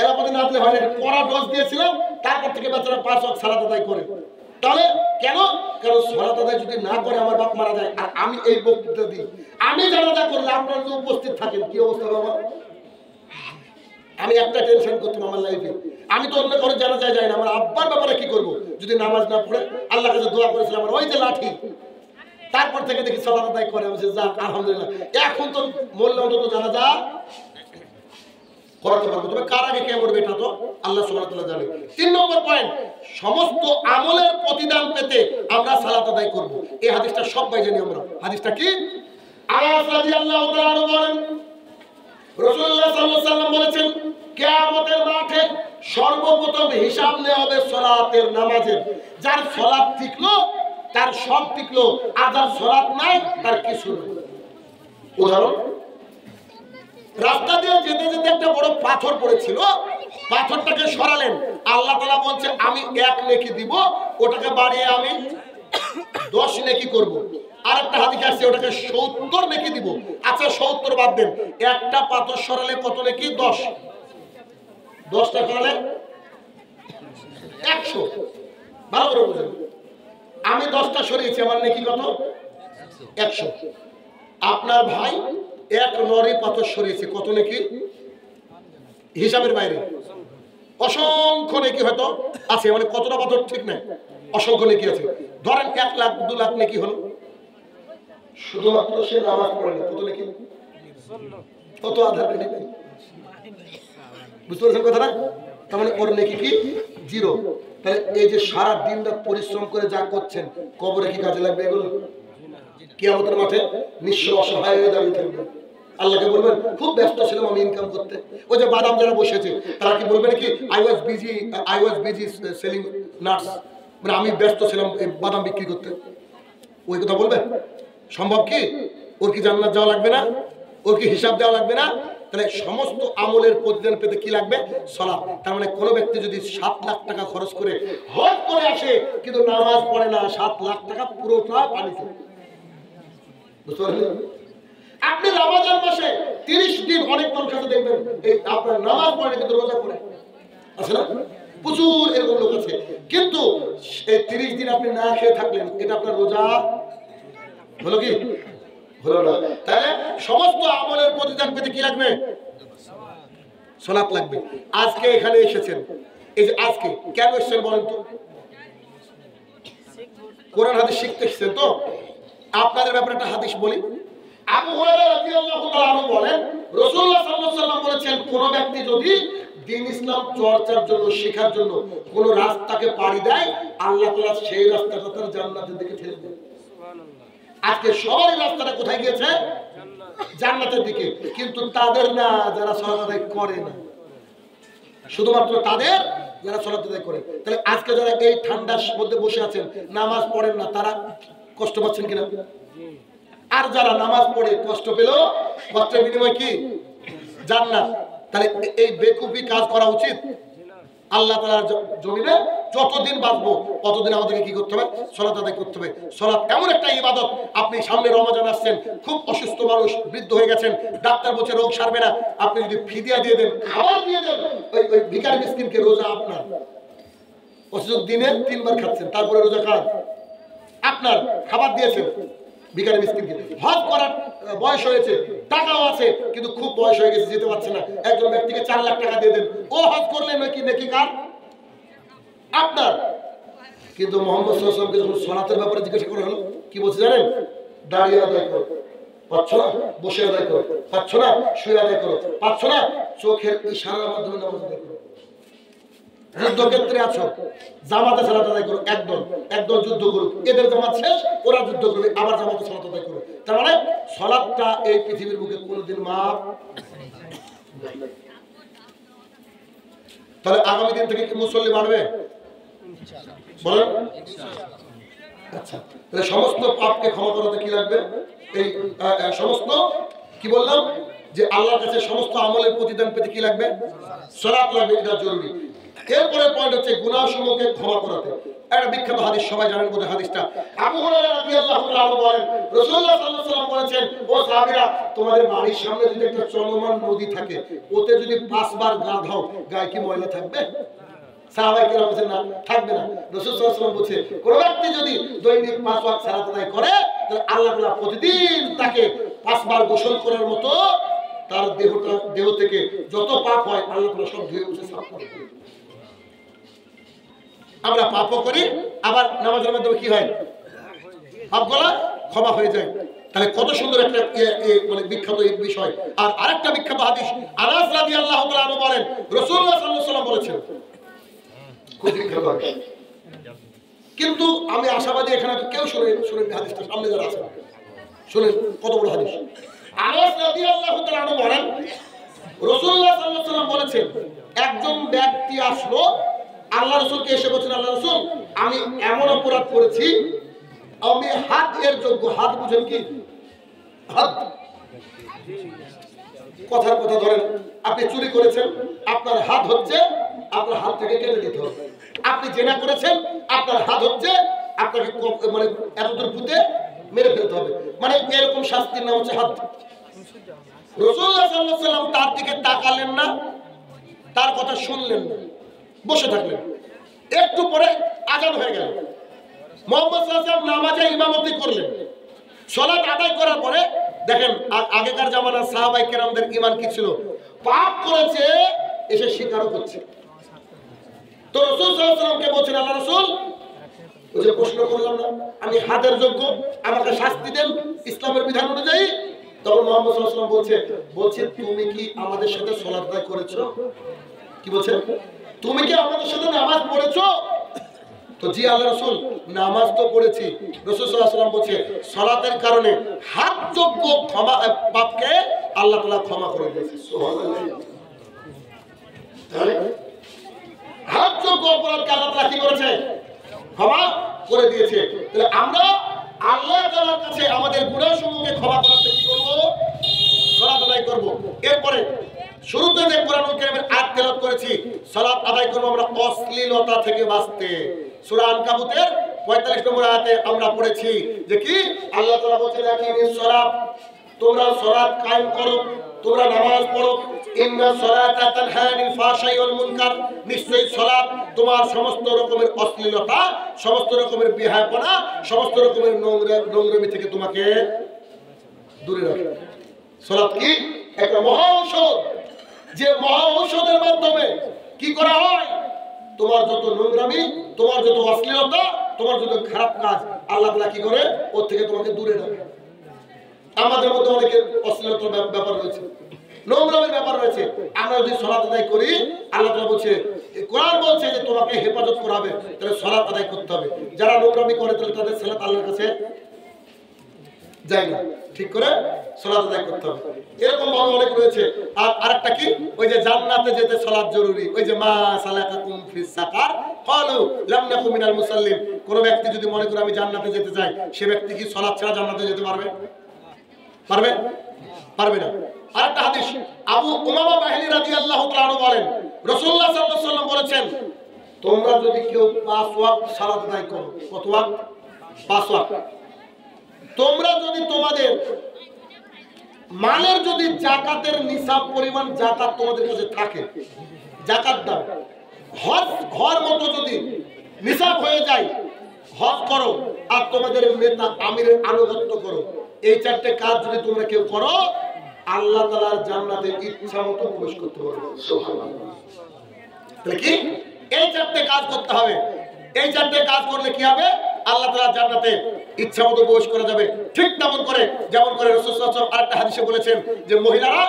এলোপ্যাথি না দিলে হয় না। কড়া ডোজ দিয়েছিলাম, তারপর থেকে বাচ্চারা 5 ওয়াক্ত সালাত আদায় করে। তাহলে কেন? কারণ সালাত আদায় যদি না করে আমার বাপ মারা যায়, আর আমি এই বক্তৃতা দিই, আমি জানাজা করলে আপনারা যদি উপস্থিত থাকেন কি অবস্থা হবে আমার? আমি একটা টেনশন করতাম আমার লাইফে, আমি তো অন্য কারো জানাজায় যাই না, আমার আব্বার ব্যাপারে কি করব যদি নামাজ না পড়ে? আল্লাহর কাছে দোয়া করেছিলাম আমার ওই যে লাঠি, তারপর থেকে দেখি সালাত আদায় করে। আমি যাক আলহামদুলিল্লাহ, এখন তো মরলে অন্তত জানাজা করাতে পারবো। তবে কার আগে কে মরবে এটা তো আল্লাহ সুবহানাহু ওয়া তাআলা জানে। 3 নম্বর পয়েন্ট, সমস্ত আমলের প্রতিদান পেতে আমরা সালাত আদায় করব। এই হাদিসটা সবাই জানি আমরা। হাদিসটা কি? আনাস রাদিয়াল্লাহু তাআলা বলেন রাসূলুল্লাহ সাল্লাল্লাহু আলাইহি ওয়াসাল্লাম বলেছেন কিয়ামতের মাঠে সর্বপ্রথম হিসাব নেওয়া হবে সালাতের, নামাজের। যার সালাত টিকলো তার সব টিকলো, আর যার সালাত নাই তার কিছু নেই। উদাহরণ, রাস্তা দিয়ে যেতে যেতে একটা বড় পাথর পড়েছিল, পাথরটাকে সরালেন, আল্লাহ তাআলা বলছে আমি 1 নেকি দিব, ওটাকে বাড়িয়ে আমি 10 নেকি করব। আর একটা হাদিস আছে ওটাকে 70 নেকি দিব। আচ্ছা 70 বাদ দেন, একটা পাথর সরালে কত নেকি? 10, 10টা সরালে 100। ভালো করে বুঝুন, আমি 10টা সরিয়েছি, আমার নেকি কত? 100। আপনার ভাই 1 লরি পাথর সরিয়েছে, কত নেকি? হিসাবের বাইরে অসংখ্য নেকি হয়তো আছে, মানে কতটা পাথর ঠিক নাই, অসংখ্য নেকি আছে। ধরেন 1 লাখ 2 লাখ নেকি হলো, শুধুমাত্র সে নামাজ পড়ে না, কত নেকি? কত আধার নেকি? বুঝতে পারছেন কথাটা? তার মানে ওর নেকি কি? 0। তাহলে এই যে সারা দিন রাত পরিশ্রম করে যা করছেন, কবরে কি কাজে লাগবে এগুলো? কিয়ামতের মাঠে নিঃস্ব অসহায় হয়ে দাঁড়িয়ে থাকবে। আল্লাহকে বলবেন খুব ব্যস্ত ছিলাম আমি ইনকাম করতে। ওই যে বাদাম যারা বসেছে তারা কি বলবেন কি I was busy selling nuts, মানে আমি ব্যস্ত ছিলাম এই বাদাম বিক্রি করতে? ওই কথা বলবে? সম্ভব কি? ওর কি জান্নাত যাওয়া লাগবে না? ওর কি হিসাব দেওয়া লাগবে না? তাহলে সমস্ত আমলের প্রতিদান পেতে কি লাগবে? সালাত। তার মানে কোনো ব্যক্তি যদি 7 লাখ টাকা খরচ করে হজ করে আসে কিন্তু নামাজ পড়ে না, 7 লাখ টাকা পুরোটা পানিতে। বুঝতে পারলেন? আপনি রমজান মাসে 30 দিন অনেক মানুষ আছে দেখবেন এই আপনার নামাজ পড়ে কিন্তু রোজা করে আছে না? প্রচুর এরকম লোক আছে, কিন্তু এই 30 দিন আপনি না খেয়ে থাকলেন, এটা আপনার রোজা হলো কি? হলো না। তাহলে সমস্ত আমলের প্রতিদান পেতে কি লাগবে? সালাত লাগবে। আজকে এখানে এসেছেন, এই যে আজকে কেন এসেছেন বলেন তো? কোরআন হাদিস শিখতে এসেছেন তো? আপনাদের ব্যাপারে একটা হাদিস বলি। আবু হুরায়রা রাদিয়াল্লাহু তাআলা আনহু বলেন রাসূলুল্লাহ সাল্লাল্লাহু আলাইহি ওয়াসাল্লাম বলেছেন কোন ব্যক্তি যদি দ্বীন ইসলাম চর্চার জন্য, শেখার জন্য কোন রাস্তাকে পাড়ি দেয়, আল্লাহ তাআলা সেই রাস্তাটা তার জান্নাতের দিকে ঠেলে দেন। আজকে সবারই রাস্তাটা কোথায় গিয়েছে? জান্নাতের দিকে। কিন্তু তাদের না যারা সালাত আদায় করে না, শুধুমাত্র তাদের যারা সালাত আদায় করে। তাহলে আজকে যারা এই ঠান্ডার মধ্যে বসে আছেন, নামাজ পড়েন না, তারা কষ্ট পাচ্ছেন কিনা? আর যারা নামাজ পড়ে কষ্ট পেল, কষ্টের বিনিময় কি? জান্নাত। তাহলে এই বেকুফি কাজ করা উচিত? আল্লাহ তাআলার জমিনে যতদিন বাঁচবো ততদিন আমাদেরকে কি করতে হবে? সালাত আদায় করতে হবে। সালাত এমন একটা ইবাদত, আপনি সামনে রমজান আসছেন, খুব অসুস্থ মানুষ, বৃদ্ধ হয়ে গেছেন, ডাক্তার বলছে রোগ সারবে না, আপনি যদি ফিদিয়া দিয়ে দেন, খাবার দিয়ে দেন ওই ভিখারি মিসকিনকে, রোজা আপনার। অথচ দিনে 3 বার খাচ্ছেন, তারপরে রোজা খান, আপনার খাবার দিয়েছেন ভিখারি মিসকিনকে। হজ করার বয়স হয়েছে, টাকাও আছে, কিন্তু খুব বয়স হয়ে গেছে, যেতে পারছে না, একজন ব্যক্তিকে 4 লাখ টাকা দিয়ে দেন, ও হজ করলেন নাকি? নাকি কার? আপনার। কিন্তু মুহাম্মদ সাল্লাল্লাহু আলাইহি ওয়াসাল্লামকে যখন সালাতের ব্যাপারে জিজ্ঞাসা করা হলো, কি বলছে জানেন? দাঁড়িয়ে আদায় করো, পাচ্ছ না বসে আদায় করো, পাচ্ছ না শুয়ে আদায় করো, পাচ্ছ না চোখের ইশারার মাধ্যমে নামাজ আদায় করো। যুদ্ধক্ষেত্রে আছো, জামাতে সালাত আদায় করো, একদল যুদ্ধ করুক, এদের জামাত শেষ, ওরা যুদ্ধ করবে, আবার জামাতে সালাত আদায় করো। তার মানে সালাতটা এই পৃথিবীর বুকে কোনোদিন মাপ। তাহলে আগামী দিন থেকে কি মুসল্লি বাড়বে বলেন? আচ্ছা, তাহলে সমস্ত পাপকে ক্ষমা করাতে কি লাগবে? এই সমস্ত কি বললাম যে আল্লাহর কাছে সমস্ত আমলের প্রতিদান পেতে কি লাগবে? সালাত লাগবে, এটা জরুরি। এরপরে পয়েন্ট হচ্ছে গুনাহসমূহকে ক্ষমা করাতে। একটা বিখ্যাত হাদিস সবাই জানেন বোধহয় হাদিসটা। আবু হুরায়রা রাদিয়াল্লাহু তাআলা বলেন, রাসূলুল্লাহ সাল্লাল্লাহু আলাইহি ওয়াসাল্লাম বলেছেন, ও সাহাবীরা, তোমাদের বাড়ির সামনে যদি একটা চলমান নদী থাকে, ওতে যদি 5 বার গা ধাও, গায়ে কি ময়লা থাকবে? সাহাবায়ে কেরাম বলেন না, থাকবে না। রাসূল সাল্লাল্লাহু আলাইহি ওয়াসাল্লাম বলেছে, কোন ব্যক্তি যদি দৈনিক 5 ওয়াক্ত সালাত আদায় করে, তাহলে আল্লাহ তাআলা প্রতিদিন তাকে 5 বার গোসল করার মতো তার দেহ থেকে যত পাপ হয় আল্লাহ তাআলা সব ধুয়ে মুছে সাফ করে দেন। আমরা পাপও করি, আবার নামাজের মাধ্যমে কি হয়? পাপগুলো ক্ষমা হয়ে যায়। তাহলে কত সুন্দর একটা মানে বিখ্যাত এই বিষয়। আর আরেকটা বিখ্যাত হাদিস, আনাস রাদিয়াল্লাহু তাআলা আনহু বলেন, রাসূলুল্লাহ সাল্লাল্লাহু আলাইহি ওয়াসাল্লাম বলেছেন, খুব বিখ্যাত হাদিস। কিন্তু আমি আশাবাদী এখানে কেউ শুনেন হাদিসটা, সামনে যারা আছেন শুনেন কত বড় হাদিস। আনাস রাদিয়াল্লাহু তাআলা আনহু বলেন, রাসূলুল্লাহ সাল্লাল্লাহু আলাইহি ওয়াসাল্লাম বলেছেন, একজন ব্যক্তি আসলো আল্লাহ রাসূলকে এসে বলেছেন, আল্লাহ রাসূল, আমি এমন অপরাধ করেছি, আমি হাত এর যোগ্য। হাত বুঝেন কি? হাত কথার কথা ধরেন, আপনি চুরি করেছেন, আপনার হাত হচ্ছে আপনার হাত থেকে কেটে দিতে হবে। আপনি জেনা করেছেন, আপনার হাত হচ্ছে আপনাকে মানে এতদূর পুঁতে মেরে ফেলতে হবে। মানে এরকম শাস্তির নাম হচ্ছে হাত। রাসূলুল্লাহ সাল্লাল্লাহু আলাইহি ওয়াসাল্লাম তার দিকে তাকালেন না, তার কথা শুনলেন না, বসে থাকলেন। একটু পরে আযান হয়ে গেল। মুহাম্মদ সাল্লাল্লাহু আলাইহি ওয়াসাল্লাম নামাজে ইমামতি করলেন। সালাত আদায় করার পরে দেখেন, আগেকার জামানার সাহাবায়ে কেরামদের ঈমান কি ছিল? পাপ করেছে, এসে স্বীকারও করছে। তো রাসূল সাল্লাল্লাহু আলাইহি ওয়াসাল্লামকে বলছেন, আল্লাহ রাসূল, ওই যে প্রশ্ন করলাম না, আমি হাতের যোগ্য, আমাকে শাস্তি দেন ইসলামের বিধান অনুযায়ী। তখন মুহাম্মদ সাল্লাল্লাহু আলাইহি ওয়াসাল্লাম বলছে, তুমি কি আমাদের সাথে সালাত আদায় করেছো? কি বলছেন? তুমি কি আমাদের সাথে নামাজ পড়েছো? তো জি আল্লাহ রাসূল, নামাজ তো পড়েছি। রাসূল সাল্লাল্লাহু আলাইহি ওয়াসাল্লাম বলছে, সালাতের কারণে হাত যোগ্য ক্ষমা পাপকে আল্লাহ তাআলা ক্ষমা করে দিয়েছে। সুবহানাল্লাহ। তাহলে হাত যোগ্য অপরাধকে আল্লাহ তাআলা কি করেছে? ক্ষমা করে দিয়েছে। তাহলে আমরা আল্লাহ তাআলার কাছে আমাদের গুনাহসমূহকে ক্ষমা করতে কি করব? সালাত আদায় করব। এরপরে শুরুতে যে কোরআনুল কারীমের আয়াত তেলাওয়াত করেছি, সালাত আদায় করব আমরা অশ্লীলতা থেকে বাঁচতে। সূরা আনকাবুতের ৪৫ নম্বর আয়াতে আমরা পড়েছি যে কি আল্লাহ তাআলা বলেছেন, আকিমিস সালাত, তোমরা সালাত কায়েম করো, তোমরা নামাজ পড়ো। ইন্না সালাতা তানহা আনিল ফাহশাই ওয়াল মুনকার, নিশ্চয়ই সালাত তোমার সমস্ত রকমের অশ্লীলতা, সমস্ত রকমের বেহায়াপনা, সমস্ত রকমের নোংরামি থেকে তোমাকে দূরে রাখে। সালাত কি? একটা মহা ঔষধ, যে মহা ঔষধের মাধ্যমে কি করা হয়? তোমার যত নোংরামি, তোমার যত অশ্লীলতা, তোমার যত খারাপ কাজ, আল্লাহ তাআলা কি করে? ওর থেকে তোমাকে দূরে রাখে। আমাদের মধ্যে অনেকের অশ্লীলতার ব্যাপার রয়েছে, নোংরামের ব্যাপার রয়েছে। আমরা যদি সালাত আদায় করি, আল্লাহ তাআলা বলছে, কোরআন বলছে যে তোমাকে হেফাজত করা হবে, তাহলে সালাত আদায় করতে হবে। যারা নোংরামি করে তাহলে তাদের সালাত আল্লাহর কাছে যায় না, ঠিক করে সালাত আদায় করতে হবে। এরকম ভাবে অনেক রয়েছে। আর আরেকটা কি, ওই যে জান্নাতে যেতে সালাত জরুরি। ওই যে মা সালাকাকুম ফিস সাকার ক্বালু লাম নাকু মিনাল মুসাল্লিন। কোন ব্যক্তি যদি মনে করে আমি জান্নাতে যেতে চাই, সে ব্যক্তি কি সালাত ছাড়া জান্নাতে যেতে পারবে? পারবে? পারবে না। আরেকটা হাদিস, আবু উমামা বাহিনী রাদিয়াল্লাহু তাআলা আনহু বলেন, রাসূলুল্লাহ সাল্লাল্লাহু আলাইহি ওয়াসাল্লাম বলেছেন, তোমরা যদি কেউ 5 ওয়াক্ত সালাত আদায় করো, কত ওয়াক্ত? 5 ওয়াক্ত। তোমরা যদি তোমাদের মালের যদি যাকাতের নিসাব পরিমাণ যাকাত তোমাদের কাছে থাকে, যাকাত দাও। হজ হওয়ার মতো যদি নিসাব হয়ে যায়, হজ করো। আর তোমাদের নেতা আমিরের আনুগত্য করো। এই 4টে কাজ যদি তোমরা কেউ করো, আল্লাহ তাআলার জান্নাতে ইচ্ছা মতো প্রবেশ করতে পারবে। সুবহানাল্লাহ। তাহলে কি এই 4টে কাজ করতে হবে। এই 4টে কাজ করলে কি হবে? আল্লাহ তাআলা জান্নাতে ইচ্ছামতো প্রবেশ করা যাবে। ঠিক তেমন করে যেমন করে রাসূল সাল্লাল্লাহু আলাইহি ওয়াসাল্লাম আরেকটা হাদিসে বলেছেন যে মহিলারা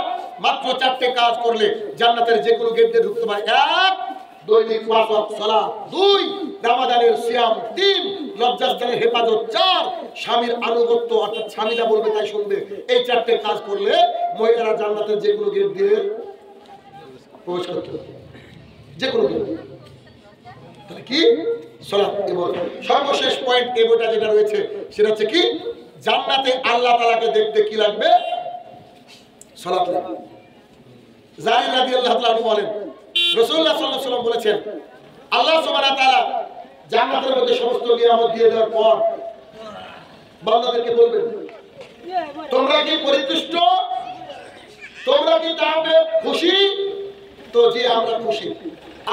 মাত্র 4টে কাজ করলে জান্নাতের যে কোনো গেট দিয়ে ঢুকতে পারে। 1 দৈনিক 5 ওয়াক্ত সালাত, 2 রমাদানের সিয়াম, 3 লজ্জাস্থানের হেফাজত, 4 স্বামীর আনুগত্য অর্থাৎ স্বামী যা বলবে তাই শুনবে। এই 4টে কাজ করলে মহিলারা জান্নাতের যে কোনো গেট দিয়ে প্রবেশ করতে পারবে, যে কোনো গেট। তাহলে কি সালাত। এবং সর্বশেষ পয়েন্ট এই বইটা যেটা রয়েছে সেটা হচ্ছে কি জান্নাতে আল্লাহ তাআলাকে দেখতে কি লাগবে? সালাত লাগবে। জারির রাদিয়াল্লাহু তাআলা বলেন রাসূলুল্লাহ সাল্লাল্লাহু আলাইহি ওয়াসাল্লাম বলেছেন আল্লাহ সুবহানাহু ওয়া তাআলা জান্নাতের মধ্যে সমস্ত নিয়ামত দিয়ে দেওয়ার পর বান্দাদেরকে বলবেন তোমরা কি পরিতুষ্ট, তোমরা কি তাতে খুশি? তো যে আমরা খুশি।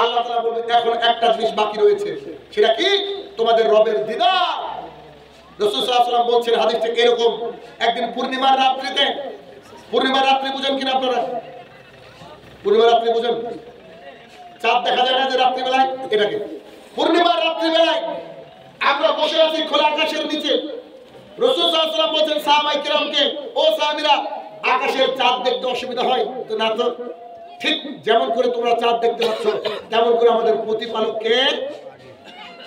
আল্লাহ তাআলা বলবেন এখন একটা জিনিস বাকি রয়েছে, সেটা কি? তোমাদের রবের দিদার। রাসূল সাল্লাল্লাহু আলাইহি ওয়াসাল্লাম বলছেন হাদিসটা এরকম, একদিন পূর্ণিমার রাত্রিতে, পূর্ণিমার রাত্রি বুঝেন কিনা আপনারা? পূর্ণিমার রাত্রি বুঝেন? চাঁদ দেখা যায় না যে রাত্রিবেলায়, এটাকে পূর্ণিমার রাত্রিবেলায় আমরা বসে আছি খোলা আকাশের নিচে। রাসূল সাল্লাল্লাহু আলাইহি ওয়াসাল্লাম বলেন সাহাবায়ে কেরামকে, ও সাহাবীরা আকাশের চাঁদ দেখতে অসুবিধা হয় তো? না তো। ঠিক যেমন করে তোমরা চাঁদ দেখতে পাচ্ছ তেমন করে আমাদের প্রতিপালককে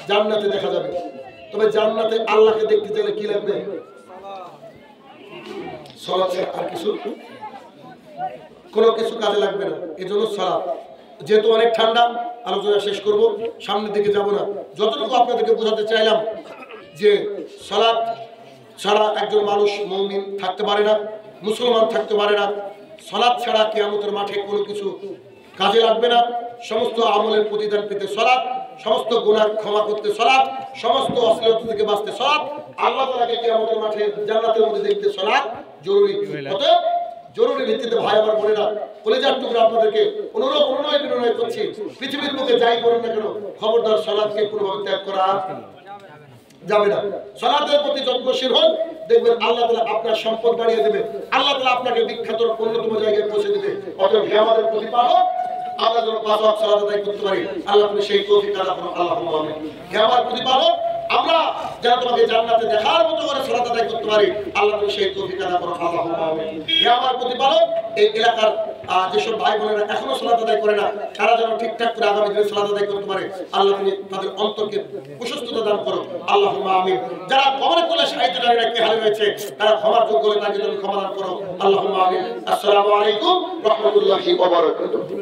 জান্নাতে দেখা যাবে। তবে জান্নাতে আল্লাহকে দেখতে চাইলে কি লাগবে? সালাত। আর কিছু কোনো কিছু কাজে লাগবে না, এজন্য সালাত। যেহেতু অনেক ঠান্ডা, আলোচনা শেষ করব, সামনের দিকে যাব না। যতটুকু আপনাদেরকে বোঝাতে চাইলাম যে সালাত ছাড়া একজন মানুষ মুমিন থাকতে পারে না, মুসলমান থাকতে পারে না। সালাত ছাড়া কিয়ামতের মাঠে কোনো কিছু কাজে লাগবে না। সমস্ত আমলের প্রতিদান পেতে সালাত, সমস্ত গুনাহ ক্ষমা করতে সালাত, সমস্ত অশ্লীলতা থেকে বাঁচতে সালাত, আল্লাহ তাআলাকে কিয়ামতের মাঠে জান্নাতের মধ্যে দেখতে সালাত জরুরি। অতএব জরুরি ভিত্তিতে ভাই আমার বোনেরা, কলেজার টুকরা আপনাদেরকে অনুনয় করছি, পৃথিবীর বুকে যাই করেন না কেন খবরদার সালাতকে কোনোভাবে ত্যাগ করা যাবে না। সালাতের প্রতি যত্নশীল হন, দেখবেন আল্লাহ তাআলা আপনার সম্পদ বাড়িয়ে দেবে, আল্লাহ তাআলা আপনাকে বিখ্যাত অন্যতম জায়গায় পৌঁছে দেবে। অতএব হে আমাদের প্রতিপালক, আমরা যেন 5 ওয়াক্ত সালাত আদায় করতে পারি, আল্লাহ তুমি সেই তৌফিক দান করুন। আল্লাহুম্মা আমিন। হে আমার প্রতিপালক, আমরা যেন তোমাকে জান্নাতে দেখার মতো করে সালাত আদায় করতে পারি, আল্লাহ তুমি সেই তৌফিক দান করুন। আল্লাহুম্মা আমিন। হে আমার প্রতিপালক, এই এলাকার যেসব ভাই বোনেরা এখনো সালাত আদায় করে না, তারা যেন ঠিকঠাক করে আগামী দিনে সালাত আদায় করতে পারে, আল্লাহ তুমি তাদের অন্তরকে প্রশস্ততা দান করো। আল্লাহুম্মা আমিন। যারা কবরে তোলা সাহিত্য নারীরা কি হালে রয়েছে, তারা ক্ষমার যোগ্য হলে তাকে তুমি ক্ষমা দান করো। আল্লাহুম্মা আমিন। আসসালামু আলাইকুম ওয়া রাহমাতুল্লাহি ওয়া বারাকাতুহু।